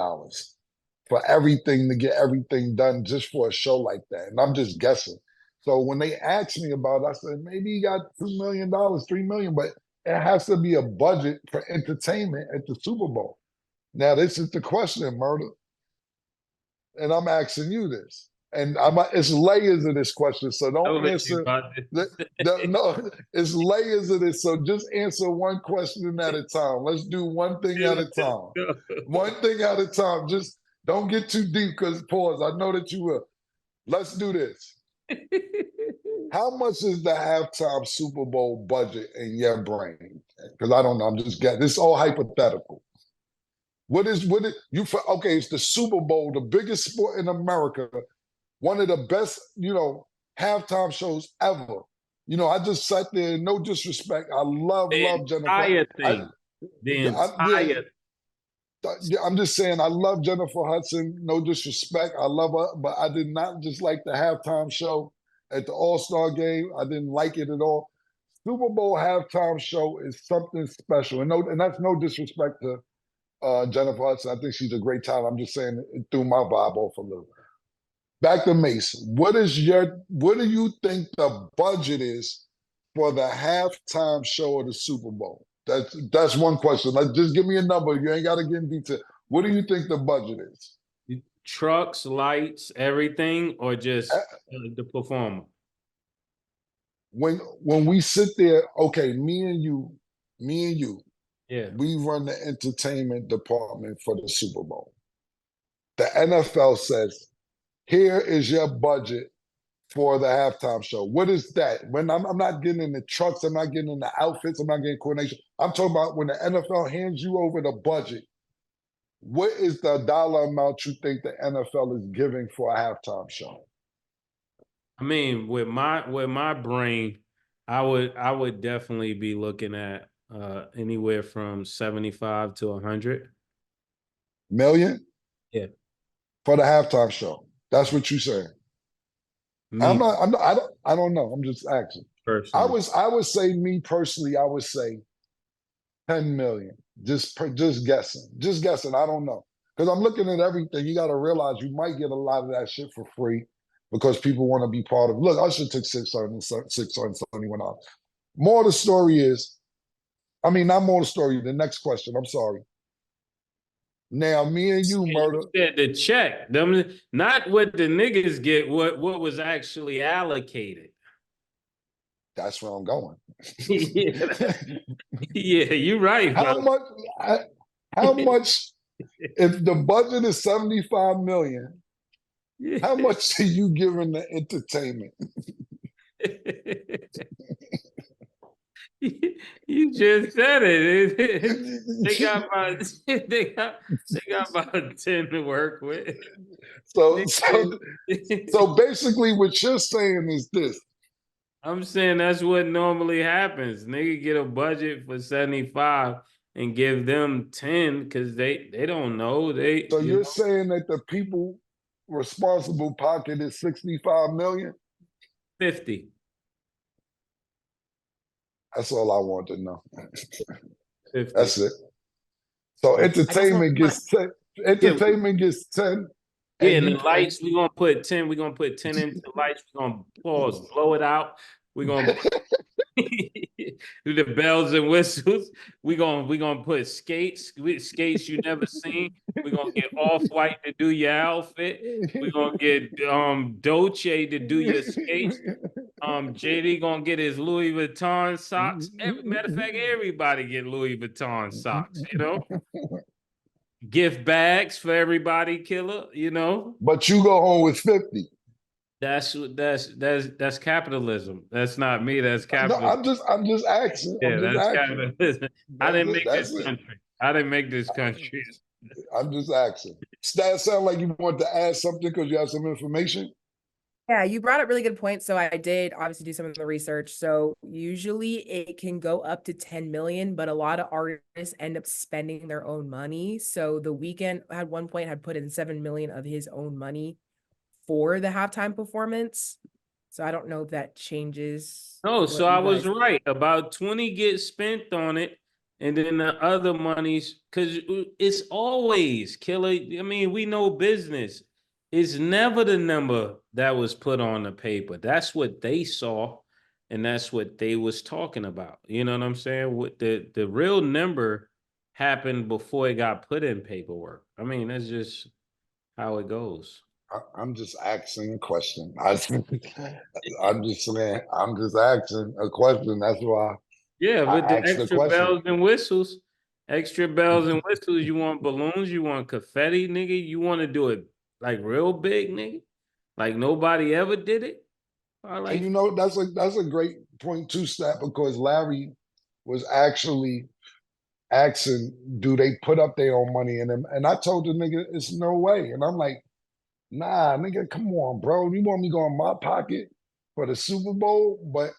for everything, to get everything done just for a show like that. And I'm just guessing. So when they asked me about it, I said, maybe he got $2 million, $3 million, but it has to be a budget for entertainment at the Super Bowl. Now, this is the question, Murder. And I'm asking you this. And it's layers of this question, so don't answer. No, it's layers of this, so just answer one question at a time. Let's do one thing at a time. One thing at a time. Just don't get too deep, because pause. I know that you will. Let's do this. How much is the halftime Super Bowl budget in your brain? Because I don't know. I'm just getting this. Is all hypothetical. Okay, it's the Super Bowl, the biggest sport in America, one of the best, you know, halftime shows ever. You know, I just sat there. No disrespect. I love Jennifer. I'm just saying, I love Jennifer Hudson. No disrespect. I love her, but I did not just like the halftime show at the All-Star game. I didn't like it at all. Super Bowl halftime show is something special. And that's no disrespect to Jennifer Hudson. I think she's a great talent. I'm just saying it threw my vibe off a little. Back to Mase. What do you think the budget is for the halftime show of the Super Bowl? That's one question. Like, just give me a number. You ain't got to get in detail. What do you think the budget is? Trucks, lights, everything, or just the performer? when we sit there, okay, me and you, Yeah. we run the entertainment department for the Super Bowl. The NFL says, here is your budget for the halftime show. What is that? When I'm not getting in the trucks, I'm not getting in the outfits, I'm not getting coordination. I'm talking about when the NFL hands you over the budget, what is the dollar amount you think the NFL is giving for a halftime show? I mean, with my brain, I would definitely be looking at anywhere from 75 to 100 million? Yeah. For the halftime show. That's what you saying. I don't know. I'm just asking. Personally. I would say, me personally, I would say 10 million. Just guessing. Just guessing. I don't know. Because I'm looking at everything. You got to realize you might get a lot of that shit for free because people want to be part of it. Look, Usher took 671 off. More of the story is, I mean, not more of the story. The next question. I'm sorry. Now, me and you, Murder. You said the check. Them, not what the niggas get, what was actually allocated. That's where I'm going. Yeah, you're right. How much, if the budget is 75 million, how much are you giving the entertainment? You just said it. They got about 10 to work with. So basically what you're saying is this. I'm saying that's what normally happens. Nigga get a budget for 75 and give them 10 because they don't know. So you're saying that the people responsible pocket is 65 million? 50. That's all I want to know. 50. That's it. So entertainment gets 10. Entertainment gets 10. Yeah, and the lights, we're gonna put 10. We're gonna put 10 into the lights. We're gonna blow it out. We're gonna do the bells and whistles. We're gonna put skates you never seen. We're gonna get Off-White to do your outfit. We're gonna get Dolce to do your skates. JD gonna get his Louis Vuitton socks. Matter of fact, everybody get Louis Vuitton socks, you know? Gift bags for everybody, killer, you know? But you go home with 50. That's capitalism. That's not me, that's capitalism. No, I'm just asking. Yeah, that's capitalism. I didn't make this country. I didn't make this country. I'm just asking. That sound like you want to add something because you have some information? Yeah, you brought up really good points. So I did obviously do some of the research. So usually it can go up to 10 million, but a lot of artists end up spending their own money. So The Weeknd at one point had put in 7 million of his own money for the halftime performance. So I don't know if that changes. No, so I was right. About 20 get spent on it. And then the other monies, because it's always, killer. I mean, we know business. It's never the number that was put on the paper. That's what they saw, and that's what they was talking about. You know what I'm saying? What the real number happened before it got put in paperwork. I mean, that's just how it goes. I'm just asking a question. I'm just saying, I'm just asking a question. That's why. Yeah, with the extra bells and whistles, you want balloons, you want confetti, nigga. You want to do it like real big, nigga. Like nobody ever did it. And you know, that's a great point too, Stat, because Larry was actually asking, do they put up their own money in them? And I told the nigga, it's no way. And I'm like, nah, nigga, come on, bro. You want me to go in my pocket for the Super Bowl? But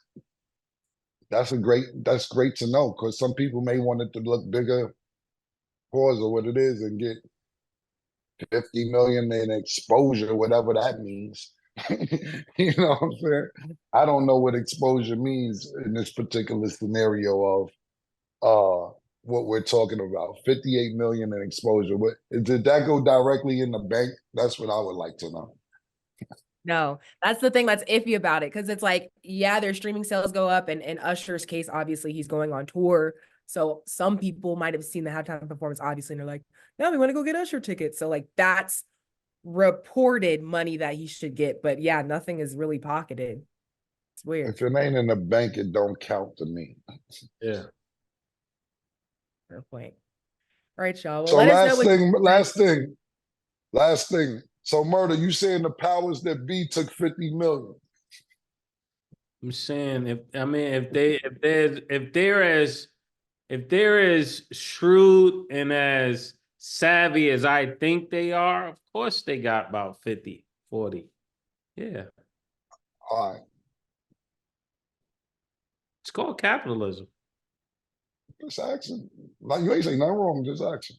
that's great to know, because some people may want it to look bigger, pause or what it is, and get 50 million in exposure, whatever that means. You know what I'm saying? I don't know what exposure means in this particular scenario of what we're talking about. 58 million in exposure. Did that go directly in the bank? That's what I would like to know. No, that's the thing that's iffy about it, because it's like, yeah, their streaming sales go up, and in Usher's case, obviously he's going on tour. So some people might have seen the halftime performance, obviously, and they're like, no, we want to go get Usher tickets. So like that's reported money that he should get. But yeah, nothing is really pocketed. It's weird. If it ain't in the bank, it don't count to me. Yeah. Fair point. All right, y'all. Well, So let us know last thing. So Murder, you saying the powers that be took 50 million? I'm saying if they're as shrewd and as savvy as I think they are, of course they got about 50, 40. Yeah. All right. It's called capitalism. Just action. Like you ain't saying nothing wrong, just action.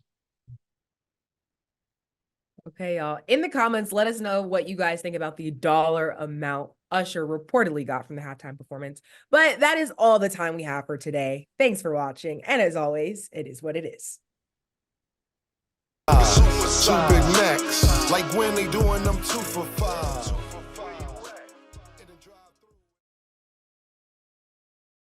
Okay, y'all. In the comments, let us know what you guys think about the dollar amount Usher reportedly got from the halftime performance. But that is all the time we have for today. Thanks for watching. And as always, it is what it is. Two Big Macs, like when they doing them 2 for $5.